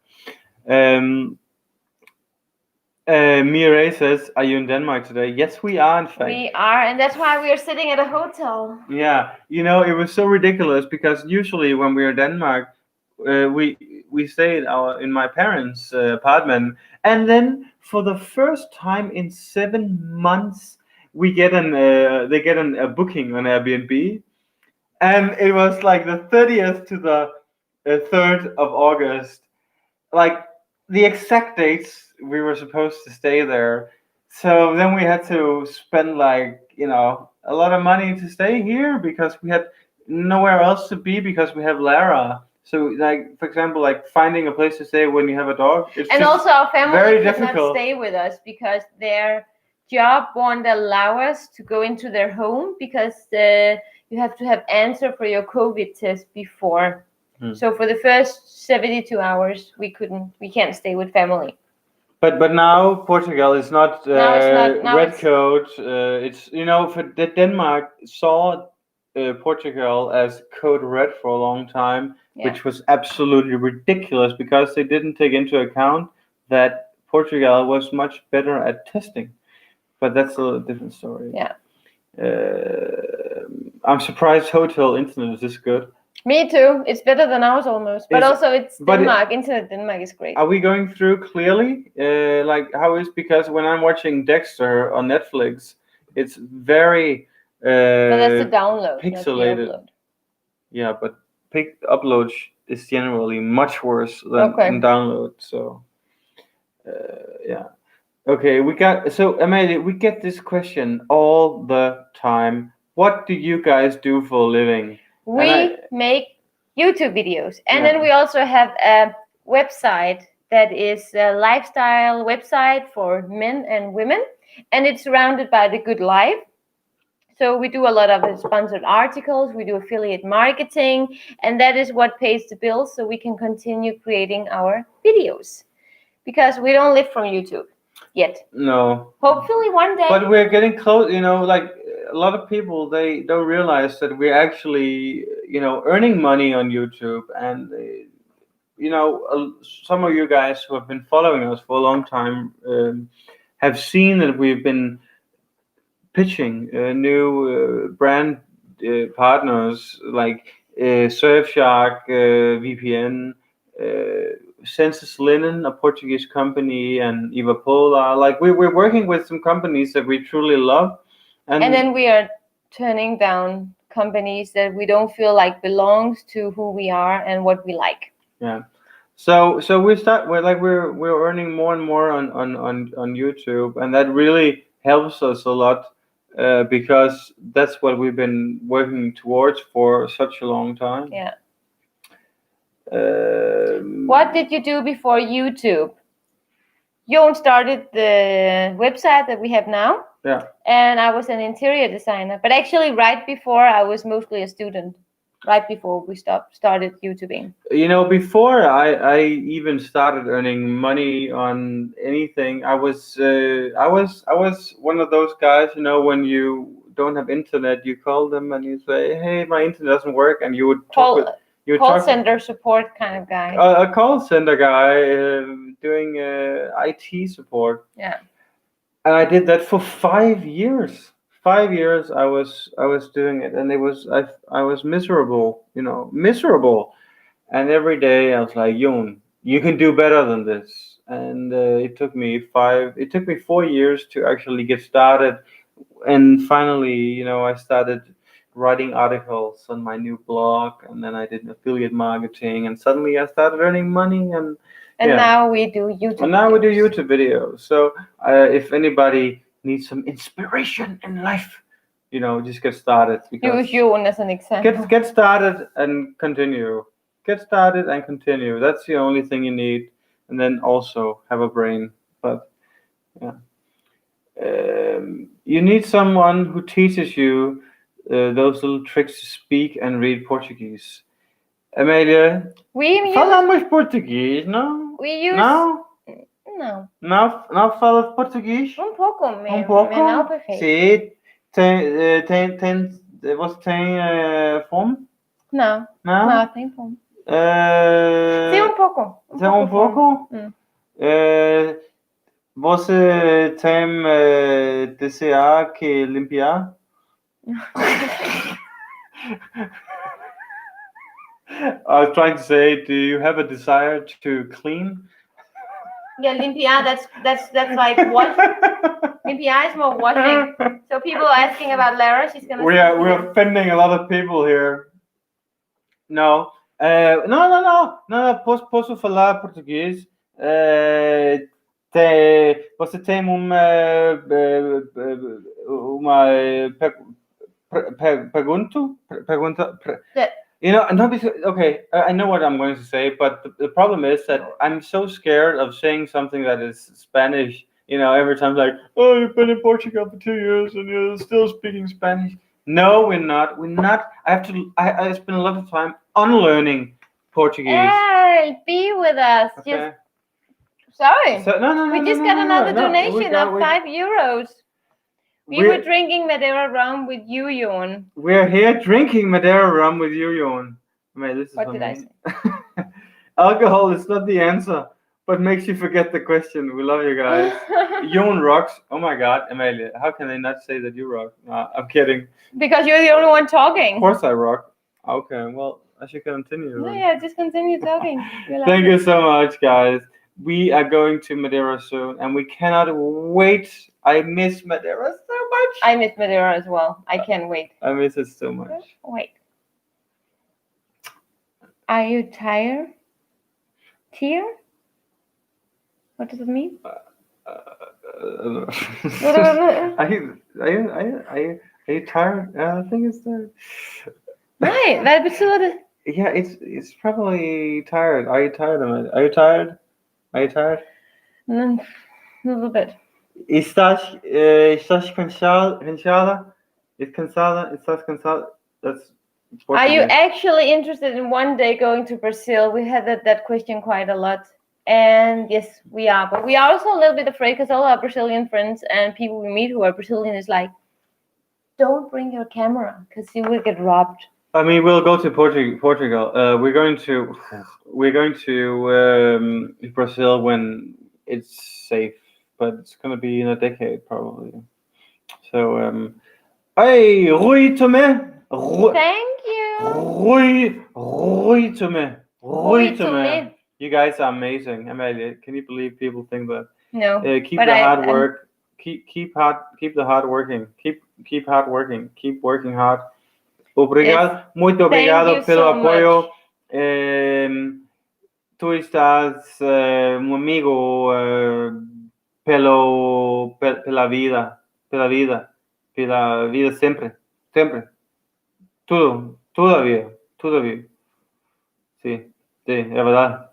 Mireille says, are you in Denmark today? Yes, we are, in fact. We are, and that's why we are sitting at a hotel. Yeah, you know, it was so ridiculous because usually when we're in Denmark, we stay in my parents' apartment, and then for the first time in 7 months, they get a booking on Airbnb, and it was like the 30th to the 3rd of August, like the exact dates we were supposed to stay there. So then we had to spend like, you know, a lot of money to stay here because we had nowhere else to be because we have Lara. So, like, for example, like finding a place to stay when you have a dog. And also our family very could difficult. not stay with us because their job won't allow us to go into their home because you have to have answer for your COVID test before. So for the first 72 hours, we can't stay with family. But now Portugal is not red code. It's, you know, for Denmark saw Portugal as code red for a long time, which was absolutely ridiculous because they didn't take into account that Portugal was much better at testing. But that's a different story. Yeah. I'm surprised hotel internet is this good. Me too. It's better than ours almost. But also it's but Denmark. Internet Denmark is great. Are we going through clearly? Like how is, because when I'm watching Dexter on Netflix, it's very But that's the download. pixelated. That's the upload. Yeah, but upload is generally much worse than download. So yeah. Okay, Amalie, we get this question all the time. What do you guys do for a living? We make YouTube videos, and then we also have a website that is a lifestyle website for men and women, and it's surrounded by the good life. So we do a lot of sponsored articles, we do affiliate marketing, and that is what pays the bills, so we can continue creating our videos, because we don't live from YouTube yet. No. Hopefully one day. But we're getting close, like a lot of people, they don't realize that we're actually, earning money on YouTube. And, some of you guys who have been following us for a long time have seen that we've been pitching new brand partners like Surfshark VPN, Census Linen, a Portuguese company, and Eva Pola. Like we're working with some companies that we truly love, and then we are turning down companies that we don't feel like belongs to who we are and what we like. Yeah. So we're earning more and more on YouTube, and that really helps us a lot because that's what we've been working towards for such a long time. Yeah. What did you do before YouTube? Joen started the website that we have now. Yeah. And I was an interior designer. But actually, right before, I was mostly a student. Right before we started YouTubing. Before I even started earning money on anything, I was one of those guys. When you don't have internet, you call them and you say, "Hey, my internet doesn't work," and you would talk with. Call center support kind of guy. A call center guy doing IT support. Yeah. And I did that for 5 years. 5 years I was doing it, and I was miserable, miserable. And every day I was like, Joen, you can do better than this. And it took me 4 years to actually get started. And finally, I started writing articles on my new blog, and then I did affiliate marketing, and suddenly I started earning money, and now we do YouTube. And now we do YouTube videos. So if anybody needs some inspiration in life, just get started. Use Joen as an example. Get started and continue. Get started and continue. That's the only thing you need, and then also have a brain. But yeah. You need someone who teaches you those little tricks to speak and read Portuguese. Amalie, falamos português, não? We use... Não? Não. Não fala português? Pouco. Pouco? Não perfeito. Sim. Você tem fome? Não. Não? Não, tem fome. Sim, pouco. Tem pouco? Você tem desejar que limpar? I was trying to say, do you have a desire to clean? Yeah, limpar, that's like washing. Limpar is more washing. So people are asking about Lara, she's gonna we're offending a lot of people here. No. Não, posso falar português. Você tem uma pergunta? Okay, I know what I'm going to say, but the problem is that I'm so scared of saying something that is Spanish. Every time like, oh, you've been in Portugal for 2 years and you're still speaking Spanish. No, we're not. I spend a lot of time unlearning Portuguese. Hey, be with us. Okay. Sorry. No. We just got another donation of €5. We were drinking Madeira rum with you, Joen. We're here drinking Madeira rum with you, Joen. What did I say? Alcohol is not the answer, but makes you forget the question. We love you guys. Joen rocks. Oh my God, Amalie, how can they not say that you rock? I'm kidding. Because you're the only one talking. Of course I rock. Okay, well, I should continue. No, yeah, just continue talking. Thank you so much, guys. We are going to Madeira soon, and we cannot wait. I miss Madeira so much. I miss Madeira as well. I can't wait. I miss it so much. Wait. Are you tired? Tear? What does it mean? Are you tired? I think it's tired. Nej, hvad betyder det? Yeah, it's probably tired. Are you tired of it? Are you tired? Are you tired? A little bit. Estás cansada? It's cansada? Estás cansada? That's Are you Portuguese. actually interested in one day going to Brazil? We had that question quite a lot. And yes, we are. But we are also a little bit afraid because all our Brazilian friends and people we meet who are Brazilian is like, don't bring your camera because you will get robbed. I mean, we'll go to Portugal. We're going to Brazil when it's safe, but it's gonna be in a decade probably. So, hey, Rui Tomé. Thank you. Rui Tomé. Rui Tomé. You guys are amazing, Amalie. Can you believe people think that? No. Keep the hard work. Keep the hard working. Keep hard working. Keep working hard. Obrigado, Yes. muito obrigado pelo so apoyo. Tú estás un amigo pela vida siempre. Todavía. Sí, es verdad.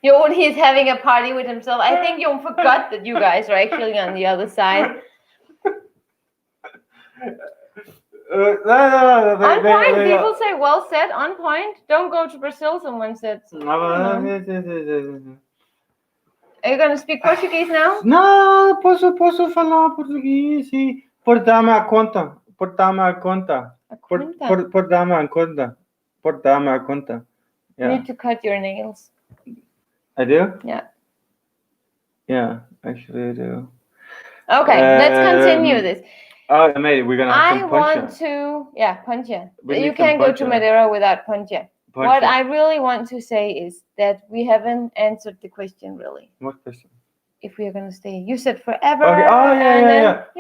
Joen, he's having a party with himself. I think Joen forgot that you guys are actually on the other side. No. On point. People say, well said, on point. Don't go to Brazil, someone said. Are you going to speak Portuguese now? No, posso falar português, sim. Por dar-me a conta. Por dar-me a conta. You need to cut your nails. I do? Yeah. Yeah, actually I do. Okay, let's continue this. Oh, mate, we're gonna have some puncha. We You need can't some go to puncha. Madeira without puncha. What I really want to say is that we haven't answered the question really. What question? If we are gonna stay, you said forever. Okay. Oh yeah. You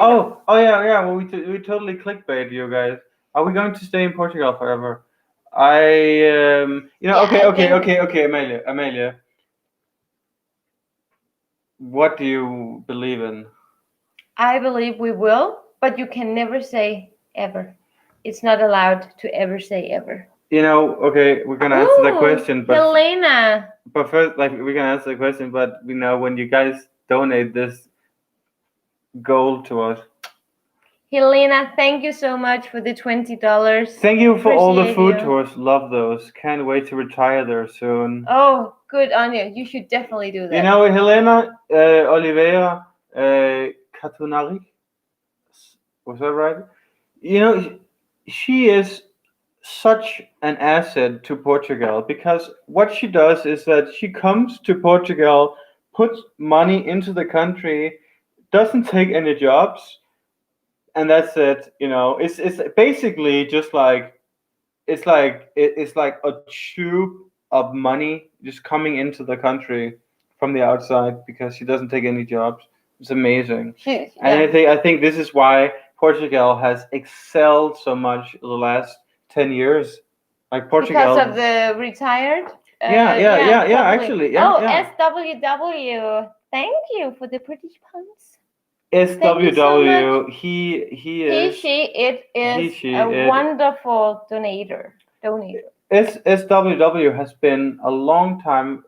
know. Oh yeah. Well, we totally clickbait you guys. Are we going to stay in Portugal forever? Okay, Amalia. What do you believe in? I believe we will, but you can never say ever. It's not allowed to ever say ever. Okay, we're gonna answer the question, but Helena. But first, we're gonna answer the question, but when you guys donate this gold to us. Helena, thank you so much for the $20. Thank you for all the food you. tours. Love those. Can't wait to retire there soon. Oh, good on you. You should definitely do that. Helena Oliveira Katunari. Was that right? She is such an asset to Portugal because what she does is that she comes to Portugal, puts money into the country, doesn't take any jobs, and that's it. It's basically just like it's like a tube of money just coming into the country from the outside because she doesn't take any jobs. It's amazing. And I think this is why Portugal has excelled so much the last 10 years. Like Portugal. Because of the retired? Actually. SWW. Thank you for the British puns. SWW. So he is. It is a wonderful donator. SWW has been a long time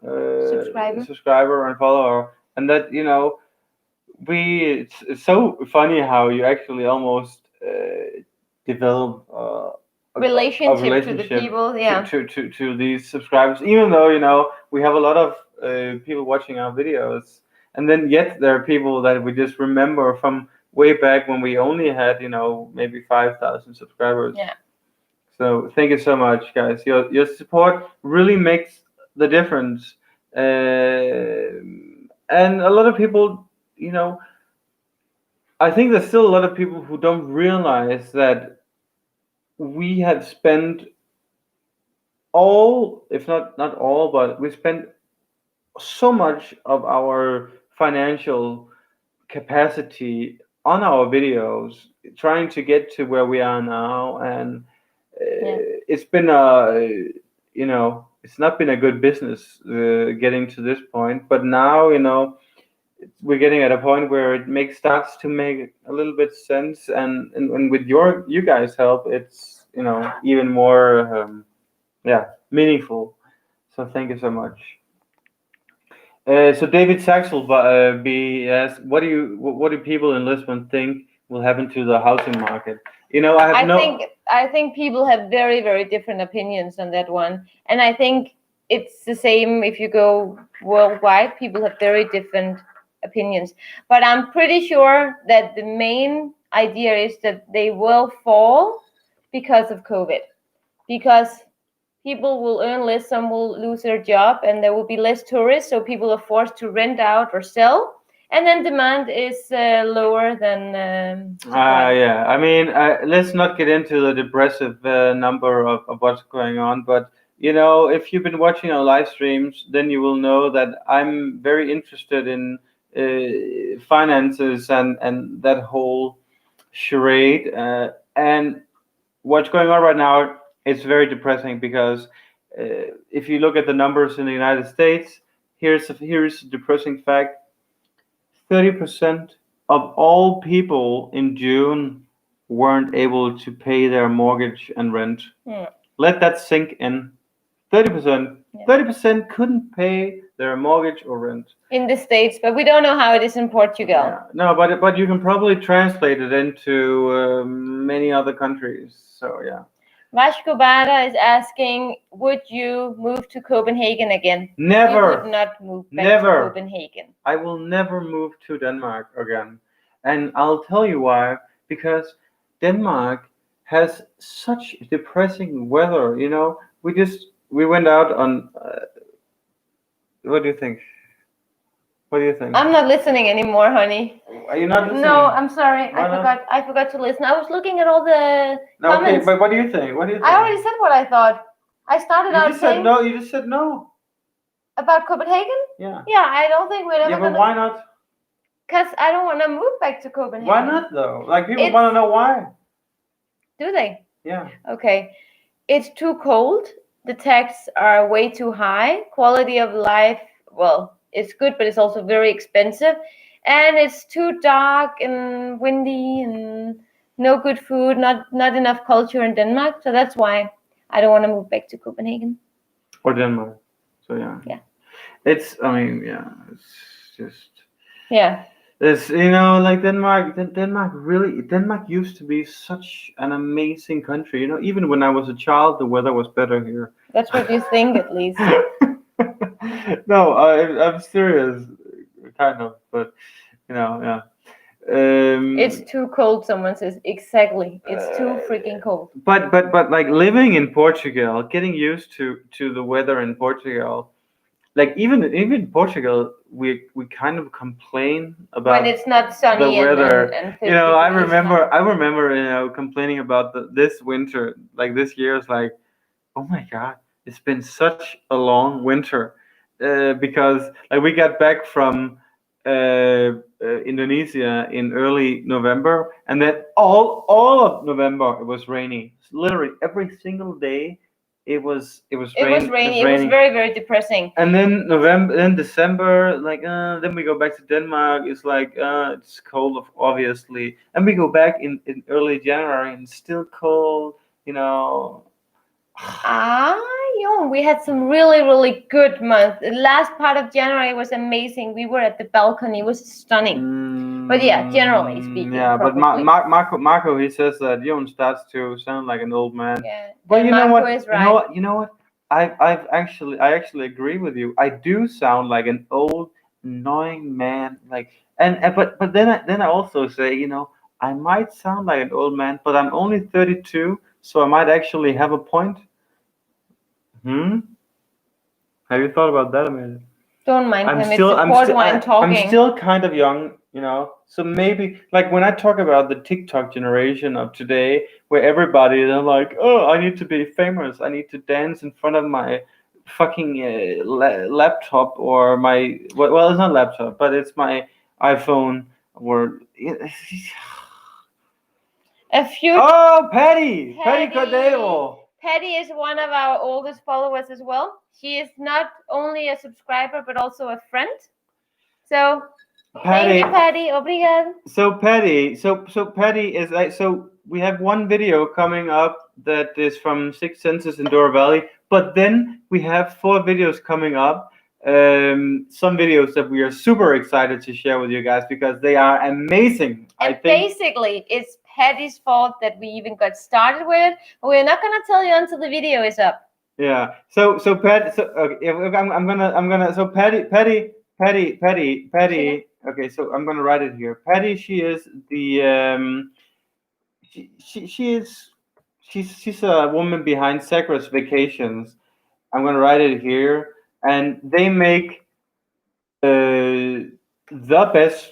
subscriber and follower, and that it's so funny how you actually almost develop a relationship to the people, to these subscribers, even though we have a lot of people watching our videos, and then yet there are people that we just remember from way back when we only had maybe 5,000 subscribers. Yeah. So thank you so much, guys. Your support really makes the difference, and a lot of people, I think there's still a lot of people who don't realize that we had spent all, if not all, but we spent so much of our financial capacity on our videos trying to get to where we are now, and Yeah. it's been a, it's not been a good business getting to this point, but now, we're getting at a point where it makes starts to make a little bit sense, and with you guys help, it's, even more, meaningful. So thank you so much. So David Saxel be asked, what do people in Lisbon think will happen to the housing market? I think people have very, very different opinions on that one, and I think it's the same if you go worldwide. People have very different opinions, but I'm pretty sure that the main idea is that they will fall because of COVID, because people will earn less, some will lose their job, and there will be less tourists, so people are forced to rent out or sell, and then demand is lower than supply. Yeah, I mean, let's not get into the depressive number of what's going on, but if you've been watching our live streams, then you will know that I'm very interested in finances and that whole charade. And what's going on right now, it's very depressing because if you look at the numbers in the United States, here's a depressing fact: 30% of all people in June weren't able to pay their mortgage and rent. Let that sink in. 30%. Yeah. 30% couldn't pay their mortgage or rent. In the States, but we don't know how it is in Portugal. Yeah. No, but you can probably translate it into many other countries. So yeah. Vasco Bada is asking, would you move to Copenhagen again? Never. You would not move back Never. to Copenhagen. I will never move to Denmark again. And I'll tell you why. Because Denmark has such depressing weather. We went out on. What do you think? What do you think? I'm not listening anymore, honey. Are you not listening? No, I'm sorry. Why not? I forgot to listen. I was looking at all the comments. Okay, but what do you think? What do you think? I already said what I thought. I started out saying no. You just said no. About Copenhagen? Yeah. Yeah, I don't think we're ever Yeah, but why not? Because I don't want to move back to Copenhagen. Why not though? Like people want to know why. Do they? Yeah. Okay. It's too cold. The taxes are way too high. Quality of life, well, it's good, but it's also very expensive. And it's too dark and windy and no good food, not enough culture in Denmark. So that's why I don't want to move back to Copenhagen. Or Denmark. So yeah. Yeah. It's just. Yeah. It's, like Denmark used to be such an amazing country. Even when I was a child, the weather was better here. That's what you think, at least. No, I'm serious, kind of, but yeah. It's too cold. Someone says exactly. It's too freaking cold. But like living in Portugal, getting used to the weather in Portugal. Like even Portugal, we kind of complain about when it's not sunny the weather. and I remember complaining about this winter. Like this year is like, oh my god, it's been such a long winter, because like we got back from Indonesia in early November, and then all of November it was rainy. Literally every single day. It was rainy. It was very, very depressing. And then December, like then we go back to Denmark. It's like it's cold, obviously, and we go back in early January and it's still cold. We had some really, really good months. The last part of January was amazing. We were at the balcony. It was stunning. But yeah, generally speaking. Yeah, but Marco, he says that Joen starts to sound like an old man. Yeah, but Marco is right. You know what? I actually agree with you. I do sound like an old, annoying man. But then I also say, I might sound like an old man, but I'm only 32, so I might actually have a point. Have you thought about that, Amalie? Don't mind I'm him. still, It's the I'm port still, wine talking. I'm still kind of young, you know. So maybe, like when I talk about the TikTok generation of today, where everybody they're like, oh, I need to be famous. I need to dance in front of my fucking laptop or my well, it's not laptop, but it's my iPhone or. A few. Oh, Patty Cordero. Patty is one of our oldest followers as well. She is not only a subscriber but also a friend. So thank you, Patty. Obrigado. So Patty is like, so we have one video coming up that is from Six Senses in Dora Valley, but then we have 4 videos coming up. Some videos that we are super excited to share with you guys because they are amazing. And basically, it's Patty's fault that we even got started with it, but we're not gonna tell you until the video is up. Yeah. So Patty. So okay, I'm gonna. So Patty. Okay. So I'm gonna write it here. Patty. She is the she is she's a woman behind Sacros Vacations. I'm gonna write it here, and they make the best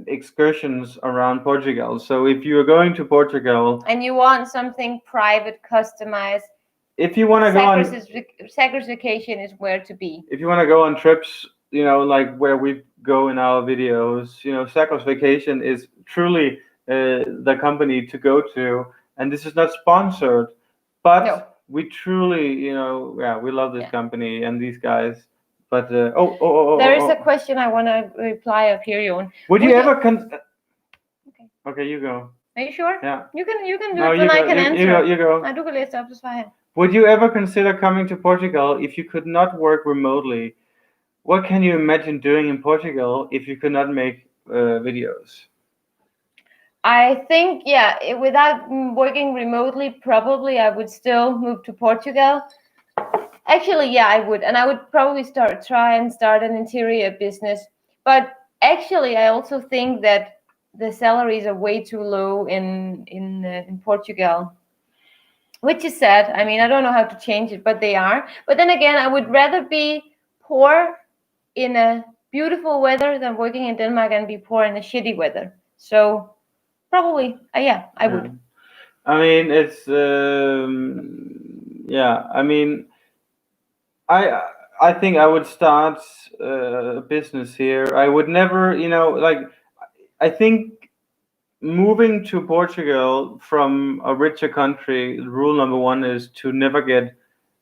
excursions around Portugal. So if you are going to Portugal and you want something private, customized, if you want to go on Sacros Vacation is where to be. If you want to go on trips, you know, like where we go in our videos, you know, Sacros Vacation is truly the company to go to, and this is not sponsored, but we truly, you know, yeah, we love this company and these guys. But there is a question I want to reply up here, Joen. Would you ever Okay, you go. Are you sure? Yeah. You can do it, and I can answer. You go. I do läsa upp det. Would you ever consider coming to Portugal if you could not work remotely? What can you imagine doing in Portugal if you could not make videos? I think, without working remotely, probably I would still move to Portugal. Actually, yeah, I would. And I would probably try and start an interior business. But actually, I also think that the salaries are way too low in Portugal, which is sad. I mean, I don't know how to change it, but they are. But then again, I would rather be poor in a beautiful weather than working in Denmark and be poor in a shitty weather. So probably, I would. I mean, it's I mean, I think I would start a business here. I would never, you know, like I think moving to Portugal from a richer country, rule number 1 is to never get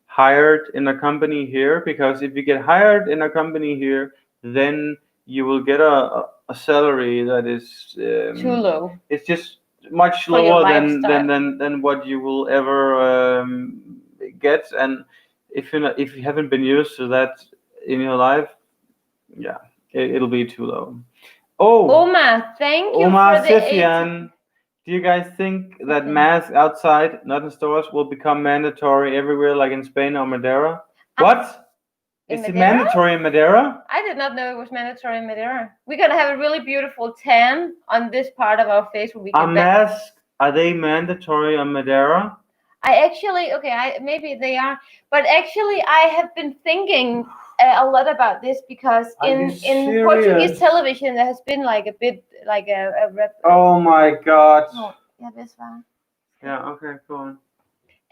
hired in a company here, because if you get hired in a company here, then you will get a salary that is too low. It's just much lower than what you will ever get, and if you haven't been used to that in your life, it'll be too low. Oh, Oma, thank you Oma for the Sifian. Do you guys think that masks outside, not in stores, will become mandatory everywhere, like in Spain or Madeira? What? Is it mandatory in Madeira? I did not know it was mandatory in Madeira. We're gonna have a really beautiful tan on this part of our face when we get back. Masks, are they mandatory on Madeira? Maybe they are, but actually I have been thinking a lot about this because in Portuguese television there has been like a bit like a oh my god. Yeah, okay, go on.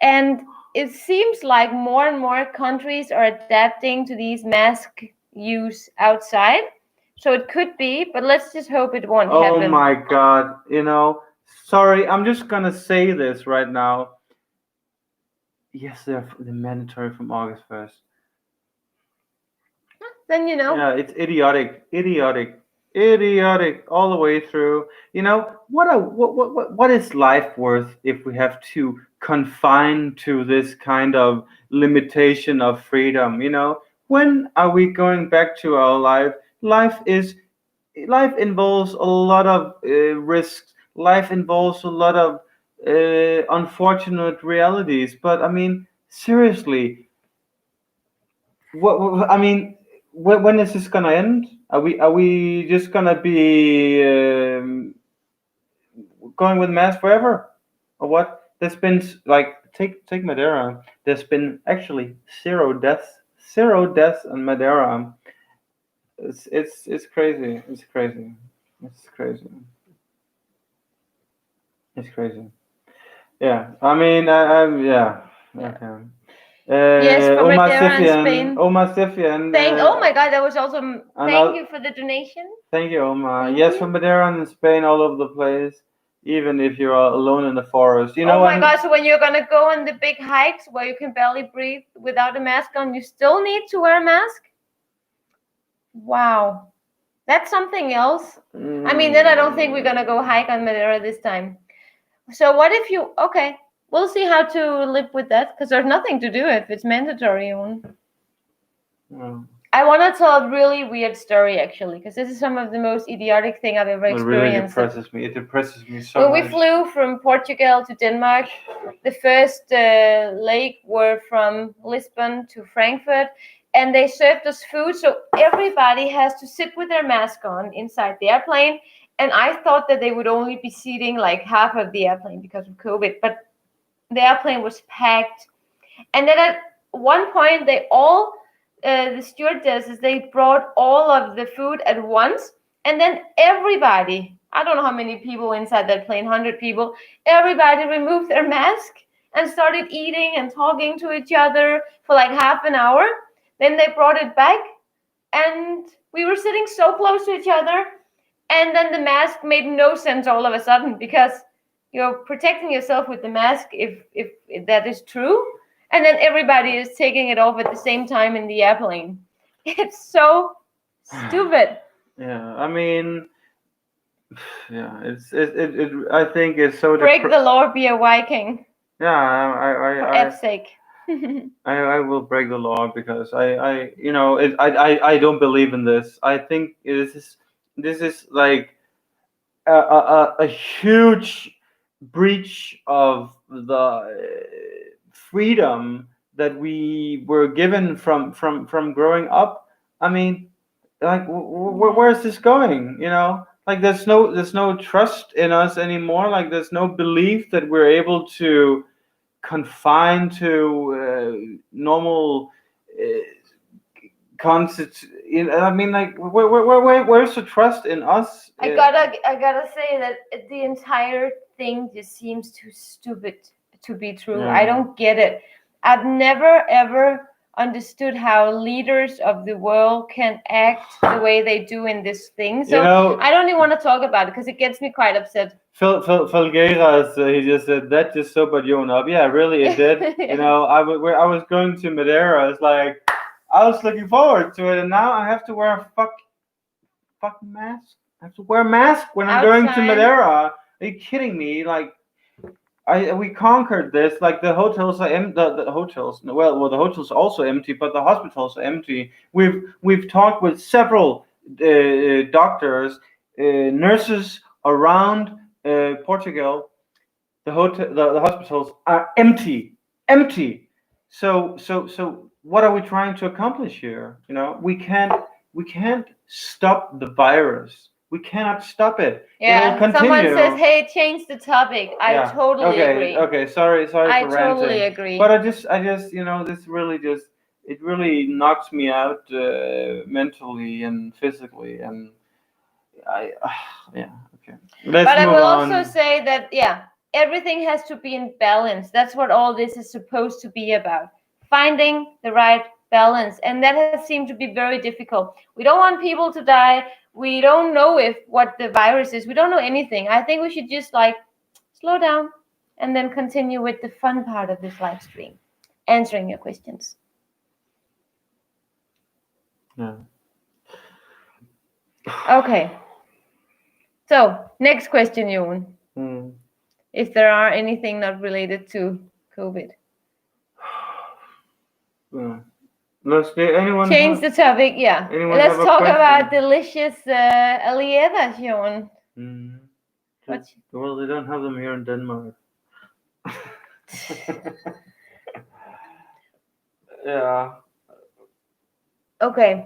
And it seems like more and more countries are adapting to these mask use outside. So it could be, but let's just hope it won't happen. Oh my god, you know, sorry, I'm just gonna say this right now. Yes, they're mandatory from August 1st. Then you know. Yeah, it's idiotic all the way through. You know, what is life worth if we have to confine to this kind of limitation of freedom? You know, when are we going back to our life? Life involves a lot of risks. Life involves a lot of unfortunate realities. But I mean, seriously, what I mean. When is this gonna end? Are we just gonna be going with masks forever, or what? There's been like take Madeira. There's been actually zero deaths on Madeira, It's crazy. It's crazy. It's crazy. It's crazy. Yeah. I mean, yeah. Yeah. Okay. Yes, from Omar Madeira in Sifian. Spain. Omar Sifian. Oh my God, that was also. Thank you for the donation. Thank you, Omar. Thank Yes, you. from Madeira in Spain, all over the place. Even if you're alone in the forest, you Oh know. my God, so when you're gonna go on the big hikes where you can barely breathe without a mask on, you still need to wear a mask? Wow. That's something else. I mean, then I don't think we're gonna go hike on Madeira this time. So what if you? Okay, we'll see how to live with that because there's nothing to do if it's mandatory. Mm. I want to tell a really weird story actually because this is some of the most idiotic thing I've ever It really experienced. depresses me. It depresses me so When much. we flew from Portugal to Denmark, the first leg were from Lisbon to Frankfurt, and they served us food. So everybody has to sit with their mask on inside the airplane. And I thought that they would only be seating like half of the airplane because of COVID, but the airplane was packed. And then at one point, the stewardesses, they brought all of the food at once. And then everybody, I don't know how many people inside that plane, 100 people, everybody removed their mask and started eating and talking to each other for like half an hour. Then they brought it back and we were sitting so close to each other. And then the mask made no sense all of a sudden because you're protecting yourself with the mask if that is true. And then everybody is taking it off at the same time in the airplane. It's so stupid. Yeah, I mean, yeah, I think it's so. Break the law, be a Viking. Yeah, For F's sake. I will break the law because I don't believe in this. I think this is like a huge breach of the freedom that we were given from growing up. I mean, like where is this going? Like there's no trust in us anymore. Like there's no belief that we're able to confine to normal concept. I mean, like where's the trust in us? I gotta say that the entire thing just seems too stupid to be true. Yeah. I don't get it. I've never ever understood how leaders of the world can act the way they do in this thing. So I don't even want to talk about it because it gets me quite upset. Felgueiras, he just said that just sobered Joen up. Yeah, really, it did. Yeah. I was going to Madeira. It's like I was looking forward to it, and now I have to wear a fucking mask. I have to wear a mask when I'm going to Outside. Madeira. Are you kidding me? Like, we conquered this. Like the hotels are the hotels. Well, the hotels are also empty, but the hospitals are empty. We've talked with several doctors, nurses around Portugal. The hospitals are empty. So what are we trying to accomplish here? We can't stop the virus. We cannot stop it. Yeah, It'll continue. someone says, "Hey, change the topic." I totally agree. Okay, sorry for I ranting. totally agree. But I just this really knocks me out mentally and physically, and yeah, okay. Let's But I move will on. also say that everything has to be in balance. That's what all this is supposed to be about. Finding the right balance, and that has seemed to be very difficult. We don't want people to die. We don't know what the virus is. We don't know anything. I think we should just slow down and then continue with the fun part of this live stream, answering your questions. Yeah. Okay. So, next question, Joen. If there are anything not related to COVID. Anyone change the topic? Yeah. Let's talk about delicious alligators, Joen. Well, they don't have them here in Denmark. Yeah. Okay.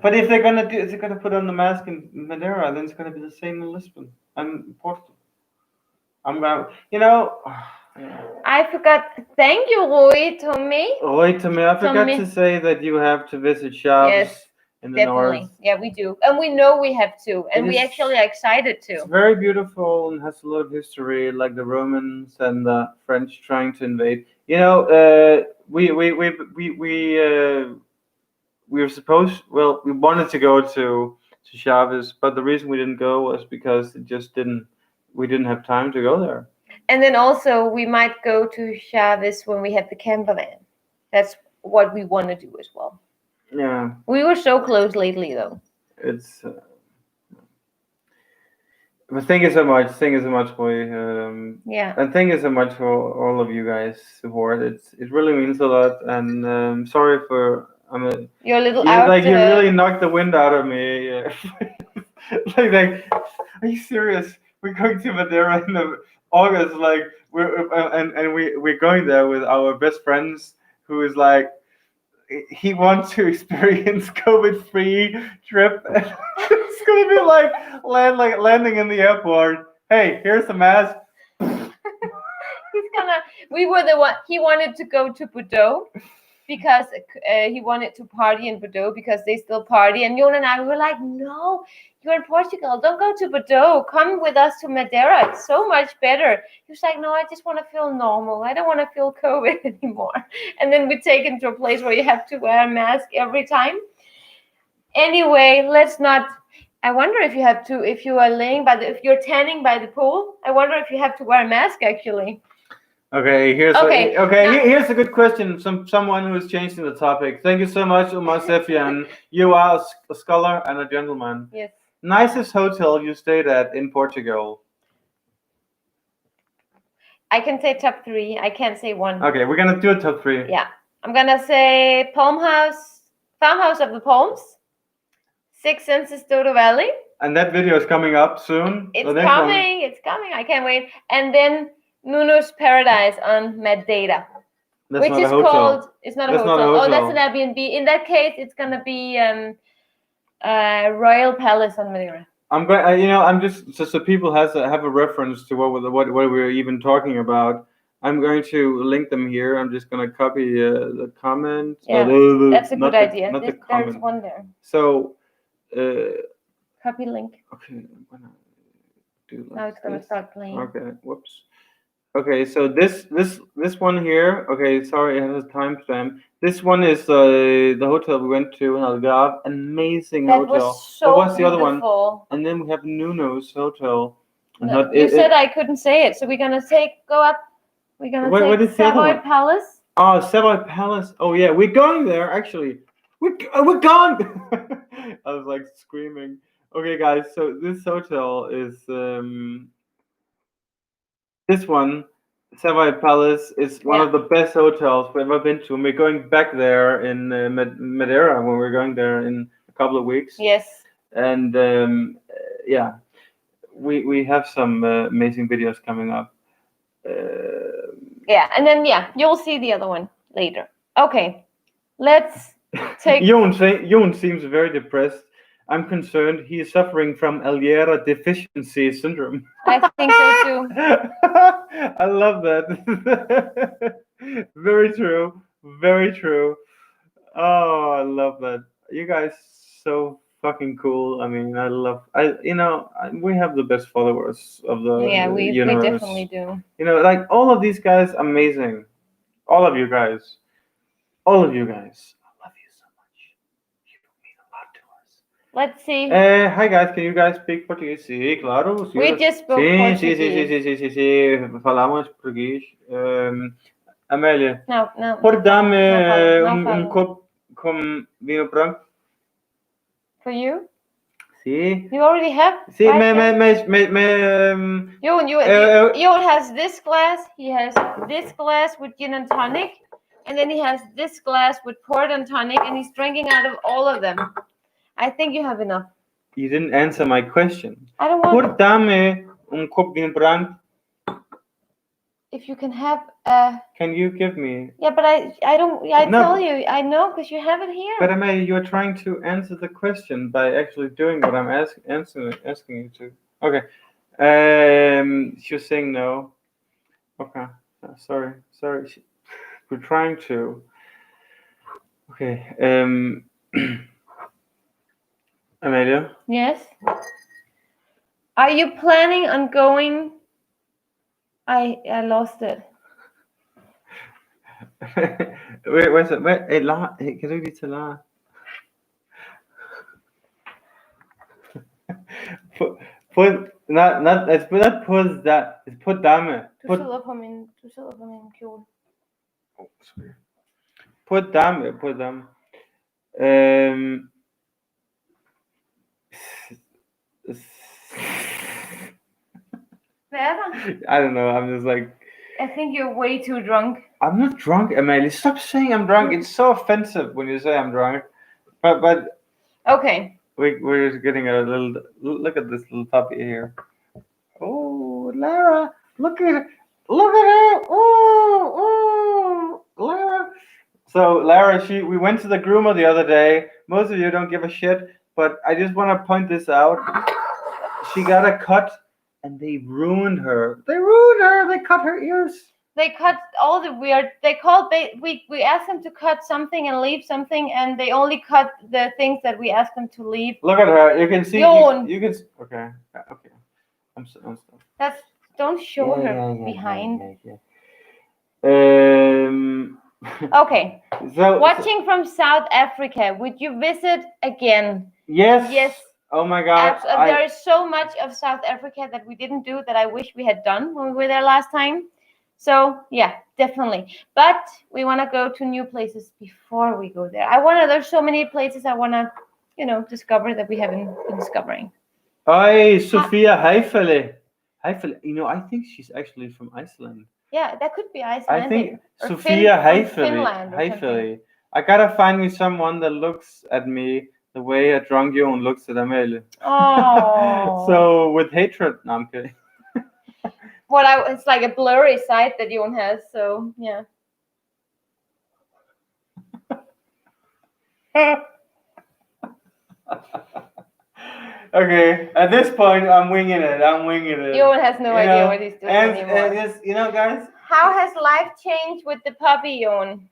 But if they're gonna put on the mask in Madeira, then it's gonna be the same in Lisbon and Portugal. I forgot. Thank you, Roy Tommy. I forgot to say that you have to visit shops. Yes. in the Definitely. north. Yeah, we do. And we know we have to. And It we is- actually are excited It's to. very beautiful and has a lot of history, like the Romans and the French trying to invade. You know, we were supposed. Well, we wanted to go to Chavez, but the reason we didn't go was because it just didn't. We didn't have time to go there. And then also we might go to Chavez when we have the camper van. That's what we want to do as well. Yeah, We were so close lately though. it's. But thank you so much. Thank you so much, boy. Yeah. And thank you so much for all of you guys' support. It really means a lot. And sorry for You're a little you out. you really knocked the wind out of me. like, are you serious? We're going to Madeira in August. Like and we're going there with our best friends who is like he wants to experience COVID-free trip. It's gonna be like landing in the airport. Hey, here's a mask. He's gonna. We were the one. He wanted to go to Bordeaux because he wanted to party in Bordeaux because they still party. And Joen and I were like, no, you're in Portugal. Don't go to Bordeaux. Come with us to Madeira. It's so much better. He was like, no, I just want to feel normal. I don't want to feel COVID anymore. And then we take him to a place where you have to wear a mask every time. Anyway, let's not. I wonder if you have to, if you are if you're tanning by the pool. I wonder if you have to wear a mask actually. Okay, here's a good question. Someone who is changing the topic. Thank you so much, Umar Sefian. You are a scholar and a gentleman. Yes. Nicest hotel you stayed at in Portugal? I can say top 3. I can't say one. Okay, we're gonna do a top 3. Yeah, I'm gonna say Farmhouse of the Palms, Six Senses Dodo Valley. And that video is coming up soon. It's coming. It's coming. I can't wait. And then Nuno's Paradise on Madeira, which is called. It's not a hotel. Oh, that's an Airbnb. In that case, it's gonna be Royal Palace on Madeira. I'm going. I'm just so people have a reference to what we're even talking about. I'm going to link them here. I'm just going to copy the comment. Yeah, that's a good idea. There's one there. So. Copy link. Okay, I'm gonna do like now it's gonna start playing. Okay, whoops. Okay, so this one here. Okay, sorry, it has a timestamp. This one is the hotel we went to in Algarve. Amazing hotel. Was so what's the other beautiful. one? And then we have Nuno's hotel. No, you said I couldn't say it, so we're gonna go up. We're gonna take Savoy Palace. Oh, Savoy Palace. Oh yeah, we're going there actually. We're gone. I was like screaming. Okay, guys. So this hotel is this one, Savoy Palace, is one of the best hotels we've ever been to. And we're going back there in Madeira when we're going there in a couple of weeks. Yes. And yeah, we have some amazing videos coming up. Yeah, and then you'll see the other one later. Okay, let's take. Joen seems very depressed. I'm concerned he is suffering from Lara deficiency syndrome. I think so too. I love that. Very true. Very true. Oh, I love that. You guys so fucking cool. I mean, we have the best followers of the universe. We definitely do. Like all of these guys, amazing. All of you guys. All of you guys. Let's see. Hi guys, can you guys speak Portuguese? Sí, claro. Sí, we just spoke Portuguese. Sí. Falamos português. Amélia. No. Pode dar-me copo com vinho branco? For you? Sí. You already have? Sí, Joen has this glass. He has this glass with gin and tonic. And then he has this glass with port and tonic. And he's drinking out of all of them. I think you have enough. You didn't answer my question. I don't want. Pode dar-me copo vinho branco? If you can have Can you give me? Yeah, but I don't. Tell you, I know because you have it here. But Amalie, you're trying to answer the question by actually doing what I'm asking you to. Okay. She's saying no. Okay. Sorry. We're trying to. Okay. Amalie? Yes. Are you planning on going? I lost it. Wait, where's it? Wait, hey, Lara, hey, kan du ikke lige tage Lara? It's not put that, it's put dame. Du sidder på min kjole. Oh, sorry. Put dame. Hvad er der? I don't know. I'm just like. I think you're way too drunk. I'm not drunk, Amalie. Stop saying I'm drunk. It's so offensive when you say I'm drunk. But Okay. we're just getting a little. Look at this little puppy here. Oh, Lara! Look at her! Oh, Lara! So Lara, we went to the groomer the other day. Most of you don't give a shit, but I just want to point this out. She got a cut. And they ruined her. They cut her ears. They cut all the weird. We asked them to cut something and leave something, and they only cut the things that we asked them to leave. Look at her. You can see. You can. Okay. I'm sorry. Don't show her behind. Okay. So watching from South Africa, would you visit again? Yes. Yes. Oh my God. There is so much of South Africa that we didn't do that I wish we had done when we were there last time. So yeah, definitely. But we want to go to new places before we go there. There's so many places I want to, discover that we haven't been discovering. Hi, Sophia Heifele. You know, I think she's actually from Iceland. Yeah, that could be Iceland. I think Sophia Heifele. I gotta find me someone that looks at me the way a drunk Joen looks at Amalie. Oh. So with hatred, no, I'm kidding. It's like a blurry side that Joen has, so yeah. Okay, at this point, I'm winging it. Joen has no idea what he's doing anymore. Just, guys. How has life changed with the puppy, Joen?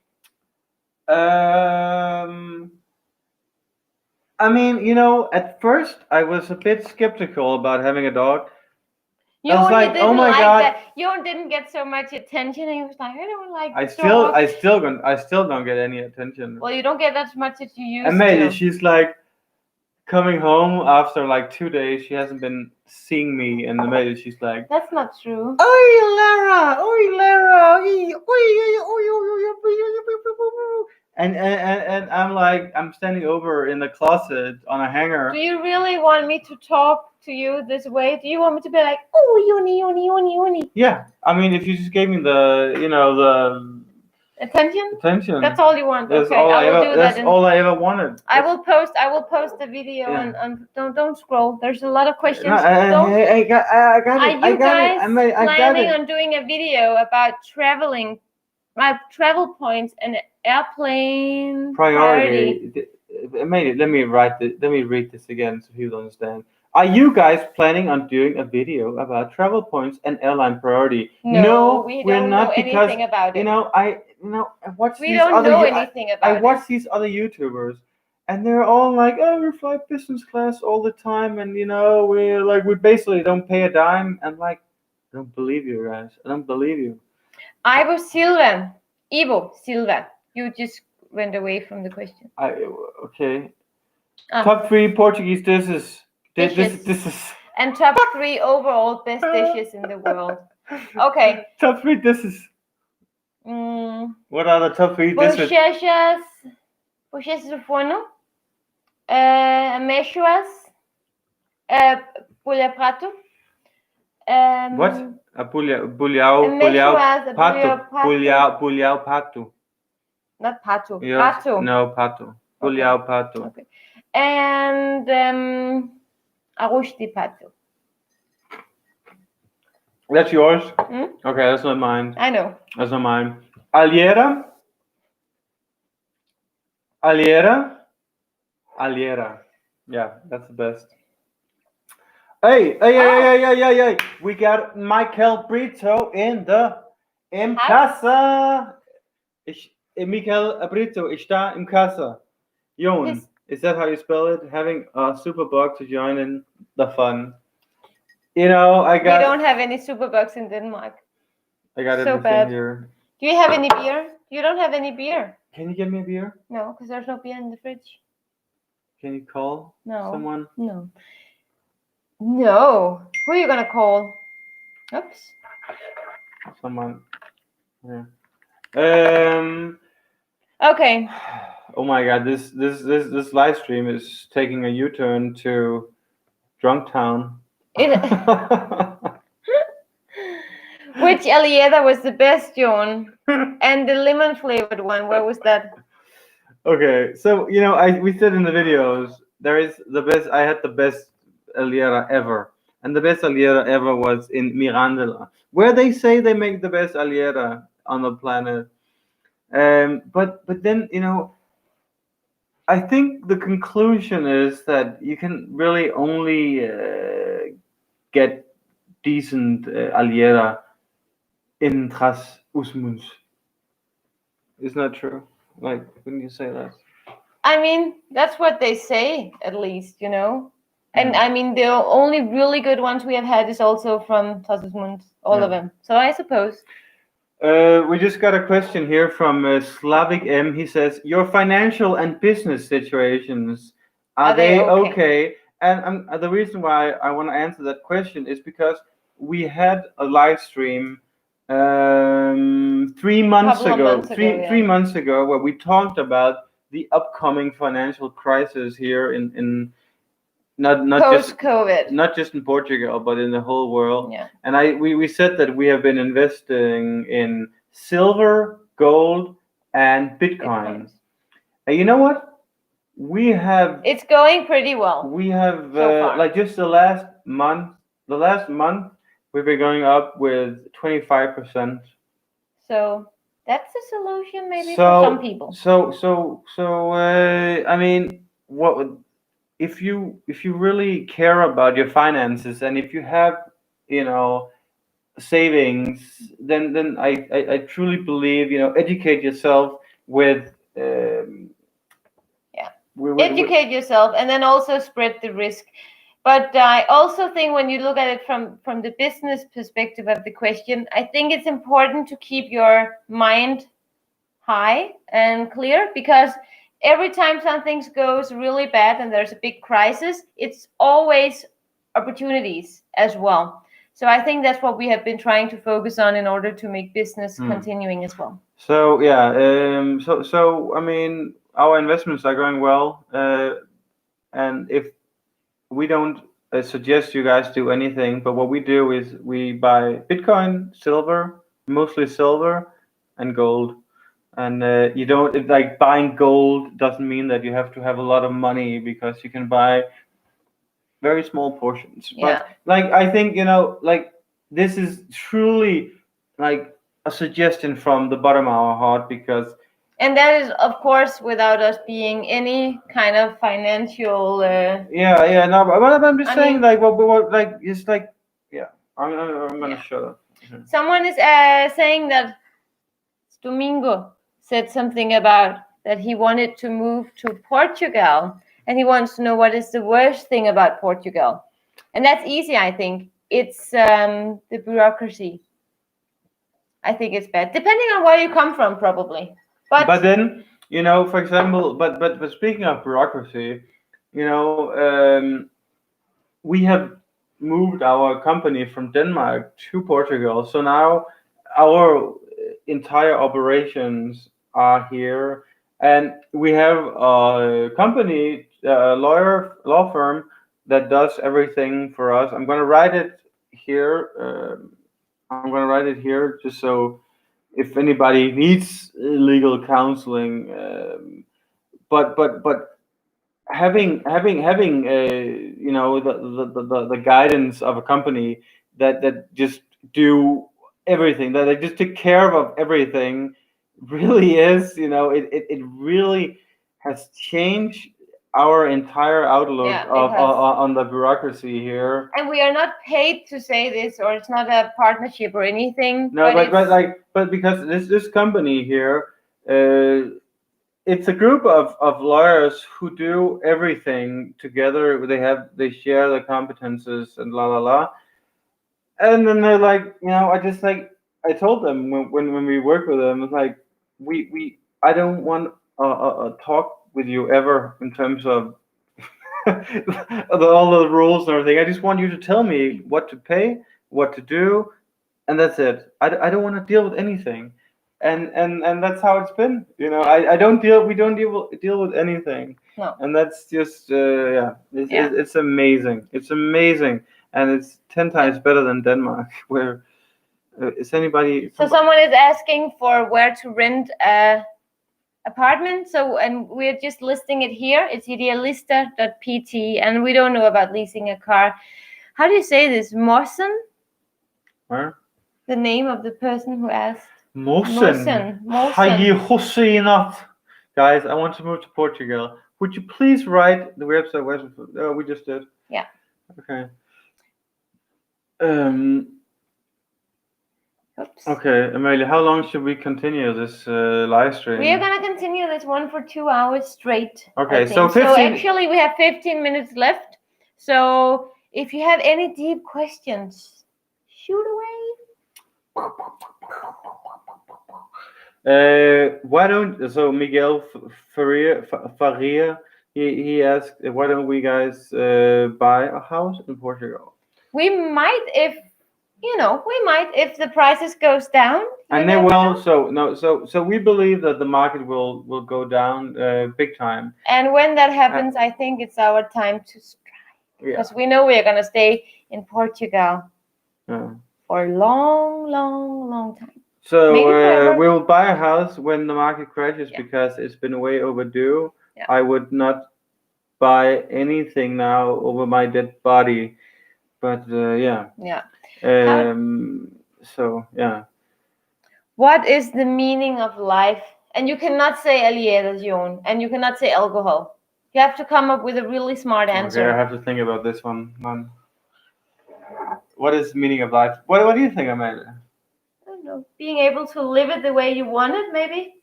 I mean, at first I was a bit skeptical about having a dog. I was like, oh my God. Joen didn't get so much attention, and he was like, I don't like I still don't get any attention. Well, you don't get as much as you used to. She's like coming home after like 2 days. She hasn't been seeing me, and the she's like, that's not true. Oi, Lara! And I'm like, I'm standing over in the closet on a hanger. Do you really want me to talk to you this way? Do you want me to be like, oh, Uni? Yeah, I mean, if you just gave me the attention. That's all you want. That's okay, all I will do that. That's all I ever wanted. I will post the video and don't scroll. There's a lot of questions. I got it. Are you guys planning on doing a video about traveling, travel points and airplane priority? Let me read this again so people understand. Are you guys planning on doing a video about travel points and airline priority? No, we're not, know anything about it. I watch these other I watch these other YouTubers, and they're all like, oh, we fly business class all the time, and we basically don't pay a dime. And like, I don't believe you guys. I don't believe you. Ivo Silva. You just went away from the question. Okay. Top 3 Portuguese dishes. This is. And top 3 overall best dishes in the world. Okay. Top 3 dishes. What are the top 3 dishes? Bochechas de forno, amêijoas, polha prato. What? Bulhau pato. Not pato. Yes. Pato. No, pato. Bulhau pato. Okay. And arroz de pato. That's yours? Okay, that's not mine. I know. That's not mine. Alliera. Yeah, that's the best. Hey. We got Michael Brito in casa. Michael Brito está em casa. Joen. Is that how you spell it? Having a super bug to join in the fun. You know, We don't have any super bugs in Denmark. I got So everything bad. here. Do you have any beer? You don't have any beer. Can you get me a beer? No, because there's no beer in the fridge. Can you call No. someone? No. No. Who are you gonna call? Oops. Someone. Yeah. Okay. Oh my God! This live stream is taking a U-turn to Drunk Town. It, which Alieta was the best, Joen? And the lemon flavored one, where was that? Okay, so we said in the videos there is the best. I had the best Aliera ever, and the best Aliera ever was in Mirandela, where they say they make the best Aliera on the planet. But then I think the conclusion is that you can really only get decent Aliera in Tras Usmunds. Isn't that true? Like, wouldn't you say that? I mean, that's what they say, at least, And I mean, the only really good ones we have had is also from Tasmund, all of them. So I suppose. We just got a question here from Slavic M. He says, "Your financial and business situations, are they okay?" And the reason why I want to answer that question is because we had a live stream 3 months ago, three months ago, where we talked about the upcoming financial crisis here in not post COVID, not just in Portugal, but in the whole world. Yeah. And we said that we have been investing in silver, gold, and Bitcoin. And you know what? We have. It's going pretty well. We have like just the last month. The last month we've been going up with 25%. So that's a solution maybe for some people. I mean, what would, if you really care about your finances, and if you have savings, then I truly believe educate yourself with educate yourself, and then also spread the risk. But I also think when you look at it from the business perspective of the question, I think it's important to keep your mind high and clear, because every time something goes really bad and there's a big crisis, it's always opportunities as well. So I think that's what we have been trying to focus on in order to make business continuing as well. So yeah, so I mean, our investments are going well, and if we don't suggest you guys do anything, but what we do is we buy Bitcoin, silver, mostly silver, and gold. And you don't like buying gold doesn't mean that you have to have a lot of money, because you can buy very small portions. Yeah. But like I think like this is truly like a suggestion from the bottom of our heart, because. And that is, of course, without us being any kind of financial. No, but I'm just saying, like, what, like, it's like, yeah. I'm gonna shut up. Someone is saying that Domingo said something about that he wanted to move to Portugal, and he wants to know what is the worst thing about Portugal. And that's easy, I think. It's the bureaucracy. I think it's bad, depending on where you come from, probably. But then, for example, but speaking of bureaucracy, we have moved our company from Denmark to Portugal. So now our entire operations are here, and we have a company, a law firm that does everything for us. I'm going to write it here. I'm going to write it here just so if anybody needs legal counseling. But having the guidance of a company that just do everything, that they just take care of everything, really is it really has changed our entire outlook on the bureaucracy here. And we are not paid to say this, or it's not a partnership or anything. No, but because this company here it's a group of lawyers who do everything together. They share the competences and la la la. And then they're like, I told them when we work with them, it's like I don't want a talk with you ever in terms of all the rules and everything. I just want you to tell me what to pay, what to do, and that's it. I don't want to deal with anything, and that's how it's been. I don't deal. We don't deal with anything. No. And that's just yeah. Yeah. It's amazing. It's amazing, and it's 10 times better than Denmark, where is anybody? So someone is asking for where to rent a apartment. So, and we're just listing it here. It's idealista.pt, and we don't know about leasing a car. How do you say this? Morsen? Where? The name of the person who asked. Morsen. Guys, I want to move to Portugal. Would you please write the website? We just did. Yeah. Okay. Oops. Okay, Amalie, how long should we continue this live stream? We are gonna continue this one for 2 hours straight. Okay, so 15... So actually, we have 15 minutes left. So if you have any deep questions, shoot away. Why don't Miguel Faria he asked, why don't we guys buy a house in Portugal? We might if the prices goes down. And they will. So we believe that the market will go down big time. And when that happens, I think it's our time to strike, because we know we are gonna stay in Portugal for a long, long, long time. So we will buy a house when the market crashes, because it's been way overdue. Yeah. I would not buy anything now over my dead body, but yeah. Yeah. So yeah. What is the meaning of life? And you cannot say LIVESTREAM and Joen, and you cannot say alcohol. You have to come up with a really smart answer. Okay, I have to think about this one. What is the meaning of life? What do you think, Amalie? I don't know. Being able to live it the way you want it, maybe.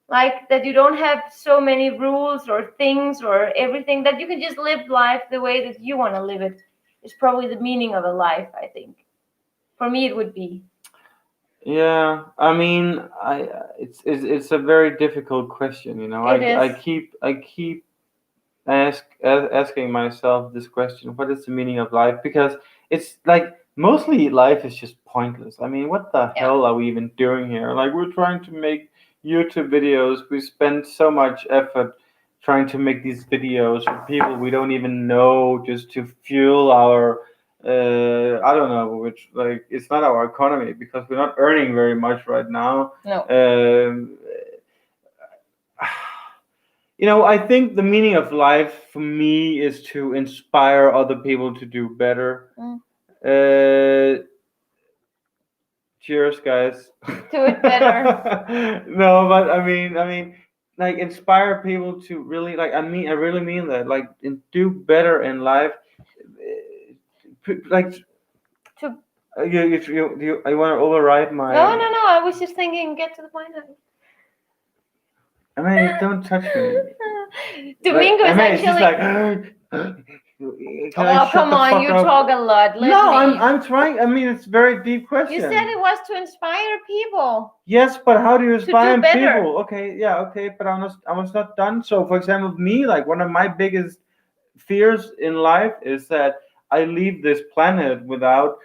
Like that you don't have so many rules or things or everything, that you can just live life the way that you want to live it. Is probably the meaning of a life, I think. For me, it would be. Yeah, I mean, it's a very difficult question, I keep asking myself this question: what is the meaning of life? Because it's like mostly life is just pointless. I mean, what the hell are we even doing here? Like, we're trying to make YouTube videos. We spend so much effort trying to make these videos for people we don't even know, just to fuel our I don't know, which, like, it's not our economy, because we're not earning very much right now. No. I think the meaning of life for me is to inspire other people to do better. Cheers, guys. Do it better. No, but I mean, like, inspire people to really, like, I really mean that, like, do better in life. Like, you I want to override my. No. I was just thinking, get to the point. I mean, don't touch me. Domingo is actually. Like, come on, you talk a lot. I'm trying. I mean, it's a very deep question. You said it was to inspire people. Yes, but how do you inspire people? Okay, but I was not done. So, for example, me, like, one of my biggest fears in life is that I leave this planet without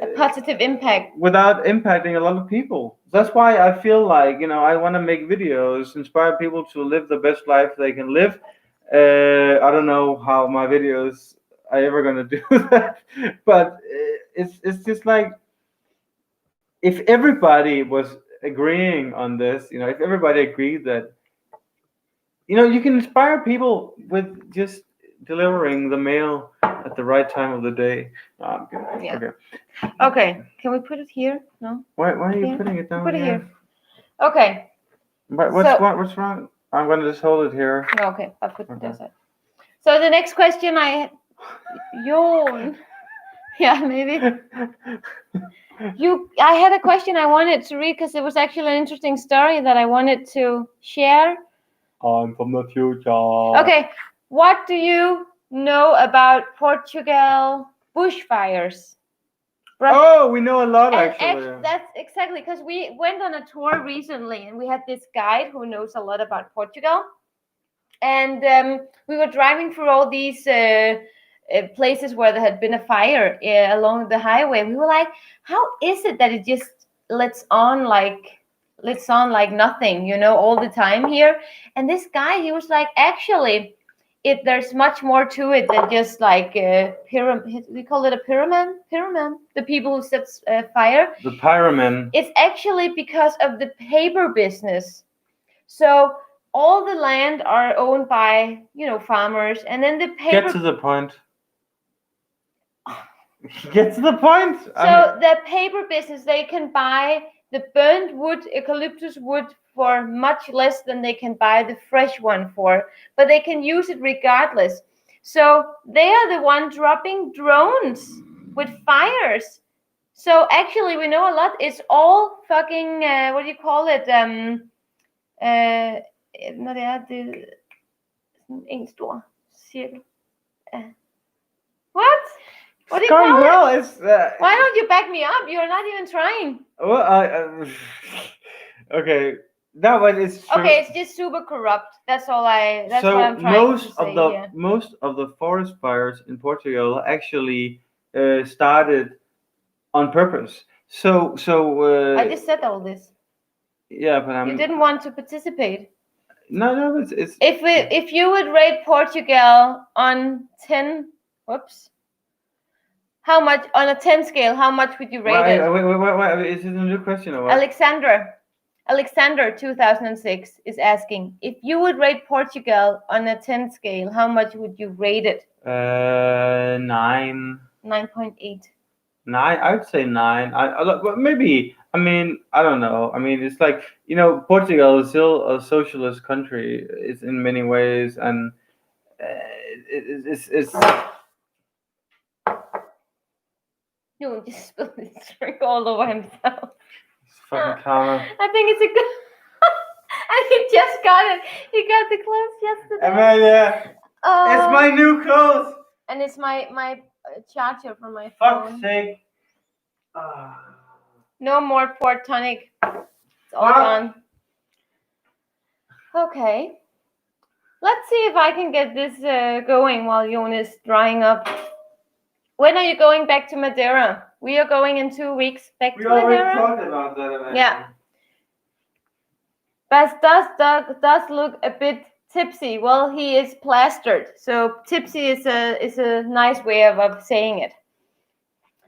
a positive impact, without impacting a lot of people. That's why I feel like, I want to make videos, inspire people to live the best life they can live. I don't know how my videos are ever gonna do that, but it's just like, if everybody was agreeing on this, if everybody agreed that, you can inspire people with just delivering the mail at the right time of the day. No, I'm good. Yeah. Okay. Can we put it here? No. Why are you putting it down? Put it here. Okay. But what's wrong? I'm gonna just hold it here. Okay, I'll put it this side. So the next question Joen. Yeah, maybe. I had a question I wanted to read, because it was actually an interesting story that I wanted to share. I'm from the future. Okay, what do you know about Portugal bushfires? Oh, we know a lot actually. That's exactly because we went on a tour recently and we had this guide who knows a lot about Portugal. And we were driving through all these places where there had been a fire along the highway. We were like, how is it that it just lets on like nothing, you know, all the time here? And this guy, he was like, actually, there's much more to it than just like pyramid. We call it a pyramid. The people who set fire. The pyramid. It's actually because of the paper business. So all the land are owned by, you know, farmers, and then the paper. Get to the point. Get to the point. So the paper business, they can buy the burnt wood, eucalyptus wood, for much less than they can buy the fresh one for, but they can use it regardless. So they are the one dropping drones with fires. So actually, we know a lot. It's all fucking what do you call it? Når det det en stor cirkel. What? What do you going call well. it? It's, Why don't you back me up? You're not even trying. Well, okay. No, but it's true. Okay, it's just super corrupt. That's all I. That's so what I'm trying to say here. most of the forest fires in Portugal actually started on purpose. So I just said all this. Yeah, but You didn't want to participate. No, it's. If you would rate Portugal on 10, whoops. How much on a 10 scale? How much would you rate it? Wait, is it a new question or what? Alexander 2006 is asking, if you would rate Portugal on a 10 scale, how much would you rate it? 9. 9.8. 9. I would say 9. Maybe. I mean, I don't know. I mean, it's like, you know, Portugal is still a socialist country. It's in many ways, and it's. No, just spilled his drink all over himself. It's fucking karma. I think it's a good. And he just got it. He got the clothes yesterday. Amalie, it's my new clothes. And it's my charger from my phone. Fuck's sake. No more port tonic. It's all gone. Okay. Let's see if I can get this going while Joen is drying up. When are you going back to Madeira? We are going in 2 weeks back to Madeira. We already talked about that. Amanda. Yeah. But does look a bit tipsy. Well, he is plastered, so tipsy is a nice way of saying it.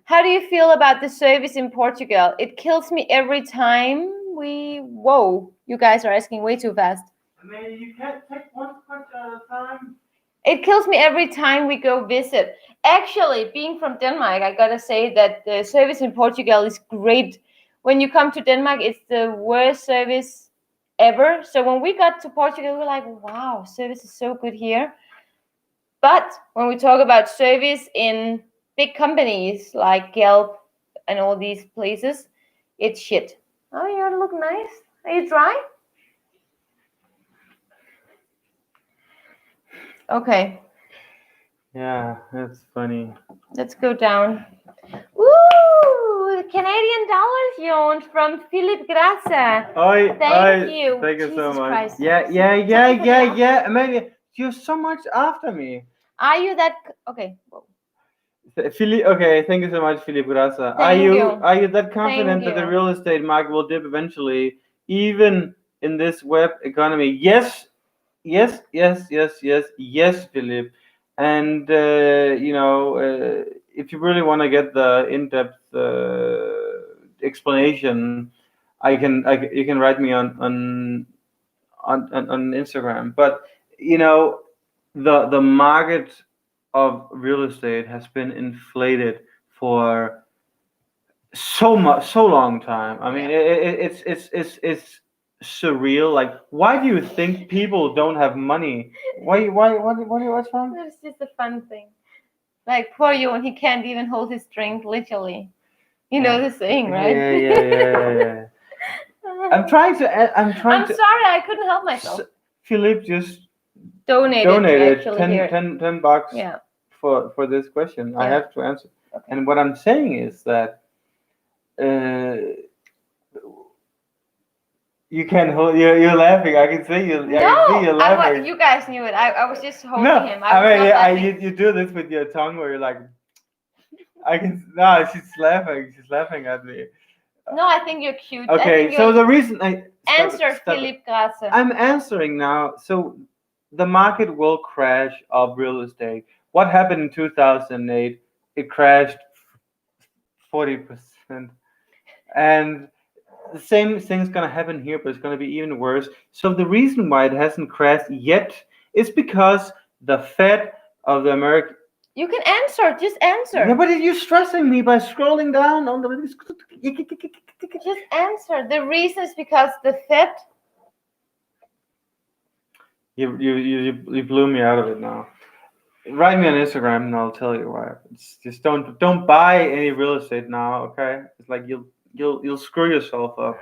How do you feel about the service in Portugal? It kills me every time Whoa, you guys are asking way too fast. I mean, you can't take one question at a time. It kills me every time we go visit. Actually, being from Denmark, I gotta say that the service in Portugal is great. When you come to Denmark, it's the worst service ever. So when we got to Portugal, we were like, wow, service is so good here. But when we talk about service in big companies like Yelp and all these places, it's shit. Oh, you look nice. Are you dry? Okay. Yeah, that's funny. Let's go down. Ooh, Canadian dollars, Joen, from Philip Grassa. Thank you. Thank you Jesus so much. Christ. Yeah. Amalie, you're so much after me. Are you that? Okay. Whoa. Okay, thank you so much, Philip Grassa. Are you that confident that the real estate market will dip eventually, even in this web economy? Yes, Philip. And if you really want to get the in-depth explanation, you can write me on Instagram. But the market of real estate has been inflated for so long time. I mean, it's surreal. Like, why do you think people don't have money? What's wrong? It's just a fun thing. Like, poor Joen, he can't even hold his drink, literally. You know the saying, right? Yeah. I'm sorry, I couldn't help myself. Philip just donated actually 10, here. 10 bucks Yeah. for this question. I Yeah. have to answer. Okay. And what I'm saying is that you can hold. You're laughing. I can see you. I can see you laughing. You guys knew it. I was just holding No, him. I was mean, not laughing. you do this with your tongue where you're like, I can. No, she's laughing. She's laughing at me. No, I think you're cute. Okay, so the reason I answer Philip Grasse. I'm answering now. So the market will crash of real estate. What happened in 2008? It crashed 40%, and the same thing's gonna happen here, but it's gonna be even worse. So the reason why it hasn't crashed yet is because the Fed of the American. You can answer. Just answer. Yeah, but you're stressing me by scrolling down on the. Just answer. The reason is because the Fed. You blew me out of it now. Write me on Instagram and I'll tell you why. It's just don't buy any real estate now, okay? It's like you'll screw yourself up.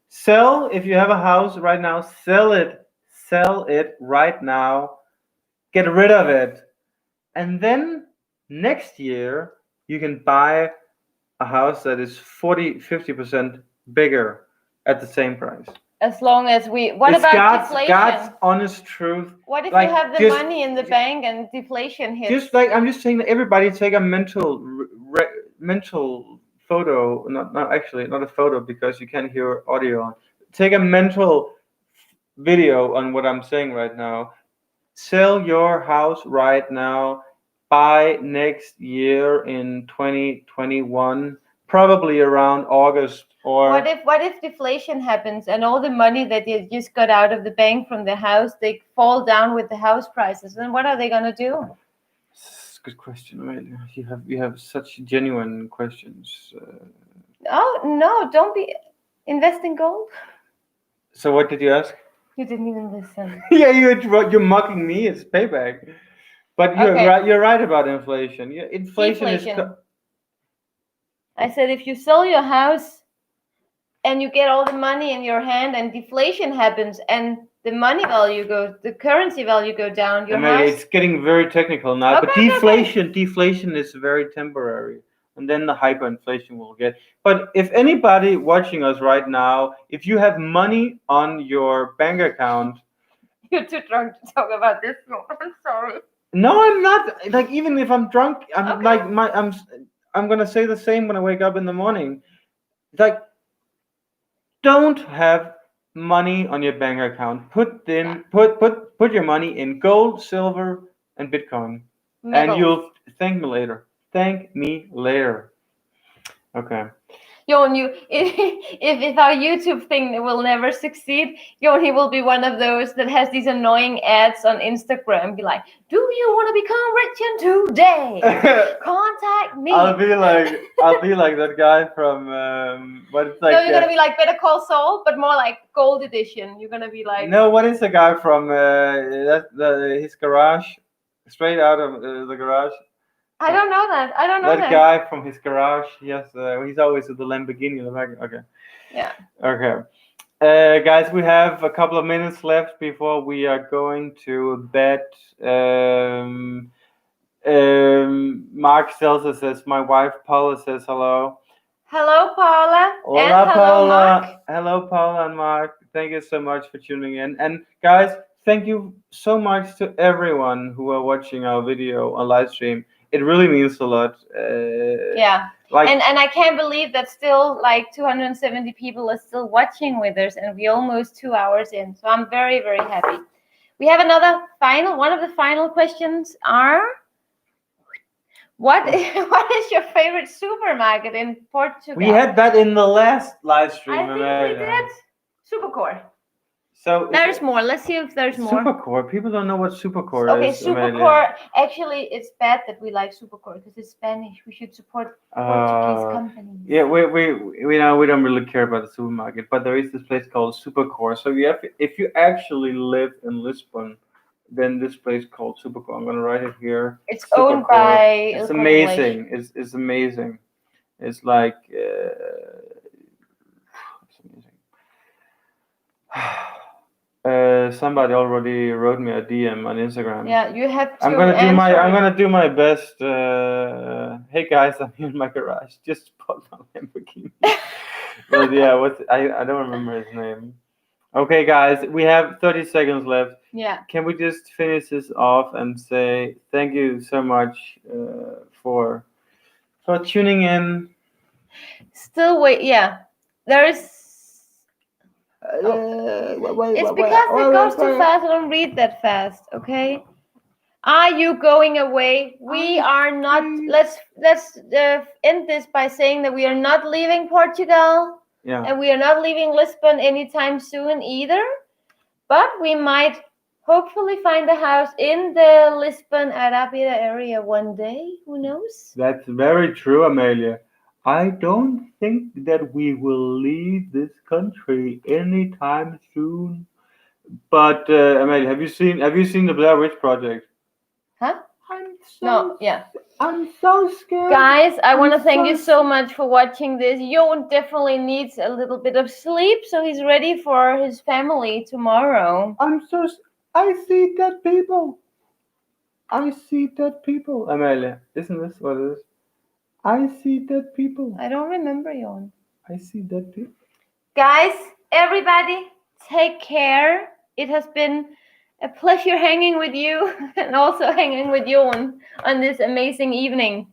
Sell if you have a house right now. Sell it right now. Get rid of it, and then next year you can buy a house that is 50% bigger at the same price. As long as we. What It's about deflation? God's honest truth. What if Like, you have the just- money in the bank and deflation hits? Just like I'm just saying that everybody take a mental photo, not actually not a photo because you can't hear audio. Take a mental video on what I'm saying right now. Sell your house right now. Buy next year in 2021, probably around August or. What if deflation happens and all the money that you just got out of the bank from the house, they fall down with the house prices? Then what are they gonna do? Good question, right? You have such genuine questions. Oh no! Don't be invest in gold. So what did you ask? You didn't even listen. Yeah, you're mocking me. It's payback. But you're Okay. right. You're right about inflation. Yeah, inflation is. Deflation. I said if you sell your house and you get all the money in your hand and deflation happens and the currency value go down, your house. It's getting very technical now. Okay, but deflation is very temporary, and then the hyperinflation will get. But if anybody watching us right now, if you have money on your bank account. You're too drunk to talk about this. No, I'm sorry. No, I'm not. Like even if I'm drunk, I'm Okay. like I'm gonna say the same when I wake up in the morning. Like, don't have money on your bank account. Put your money in gold, silver, and Bitcoin, Metal. and you'll thank me later. Thank me later. Okay. Joen, if our YouTube thing will never succeed, Joen, he will be one of those that has these annoying ads on Instagram. Be like, do you want to become rich in today? Contact me. I'll be like that guy from what it's like. No, you're gonna be like Better Call Saul, but more like Gold Edition. You're gonna be like. No, what is the guy from his garage? Straight out of the garage. I don't know that. That guy from his garage. Yes, he's always with the Lamborghini in the back. Okay. Yeah. Okay. Guys, we have a couple of minutes left before we are going to bed. Mark Stelzer says, my wife Paula says hello. Hello, Paula. Hola, and hello, Paula. Mark. Hello, Paula and Mark. Thank you so much for tuning in. And guys, thank you so much to everyone who are watching our video on live stream. It really means a lot. Yeah. Like, and I can't believe that still like 270 people are still watching with us, and we're almost 2 hours in. So I'm very, very happy. We have one of the final questions are, what is your favorite supermarket in Portugal? we had that in the last live stream. I think we did. Supercore. So There's more. Let's see if there's more. Supercore. People don't know what Supercore Okay, is. Supercore. Actually, it's bad that we like Supercore because it's Spanish. We should support Portuguese companies. Yeah, we know we don't really care about the supermarket, but there is this place called Supercore. So if you actually live in Lisbon, then this place called Supercore. I'm gonna write it here. It's Supercore. owned by. It's amazing. It's amazing. It's like. It's amazing. somebody already wrote me a DM on Instagram. Yeah, you have to I'm gonna answer. do my best. Hey guys, I'm here in my garage. Just bought my Lamborghini. But yeah, I don't remember his name. Okay, guys, we have 30 seconds left. Yeah. Can we just finish this off and say thank you so much for tuning in? Still wait. Yeah. There's. It's because it goes too fast. I don't read that fast. Okay. Are you going away? We are not. Let's end this by saying that we are not leaving Portugal. Yeah. And we are not leaving Lisbon anytime soon either. But we might hopefully find a house in the Lisbon Arabia area one day. Who knows? That's very true, Amalia. I don't think that we will leave this country anytime soon. But Amalia, have you seen the Blair Witch Project? Huh? No, yeah. I'm so scared. Guys, I want to thank you so much for watching this. Joen definitely needs a little bit of sleep, so he's ready for his family tomorrow. I see dead people. I see dead people. Amalia, isn't this what it is? I see dead people. I don't remember, Joen. I see dead people. Guys, everybody, take care. It has been a pleasure hanging with you and also hanging with Joen on this amazing evening.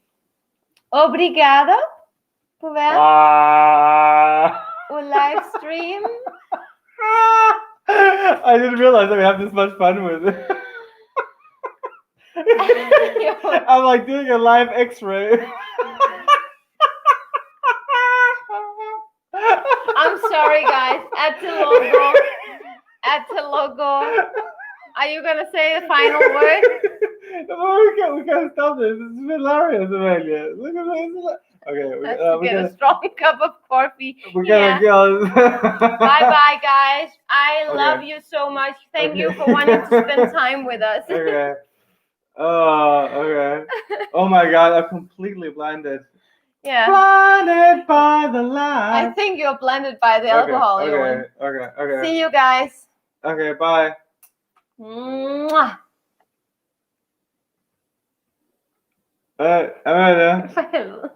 Obrigado por ver o live stream. I didn't realize that we have this much fun with it. I'm like doing a live X-ray. I'm sorry, guys. At the logo. Are you gonna say the final word? We can't stop this. This is hilarious, Amalia. Look at this. Okay, Let's get a strong cup of coffee. We're gonna go. Bye, guys. I love you so much. Thank you for wanting to spend time with us. Okay. Oh, okay. Oh my God, I'm completely blinded. Yeah. Blinded by the light. I think you're blinded by the alcohol. Okay. See you guys. Okay, bye. Mwah. Amanda.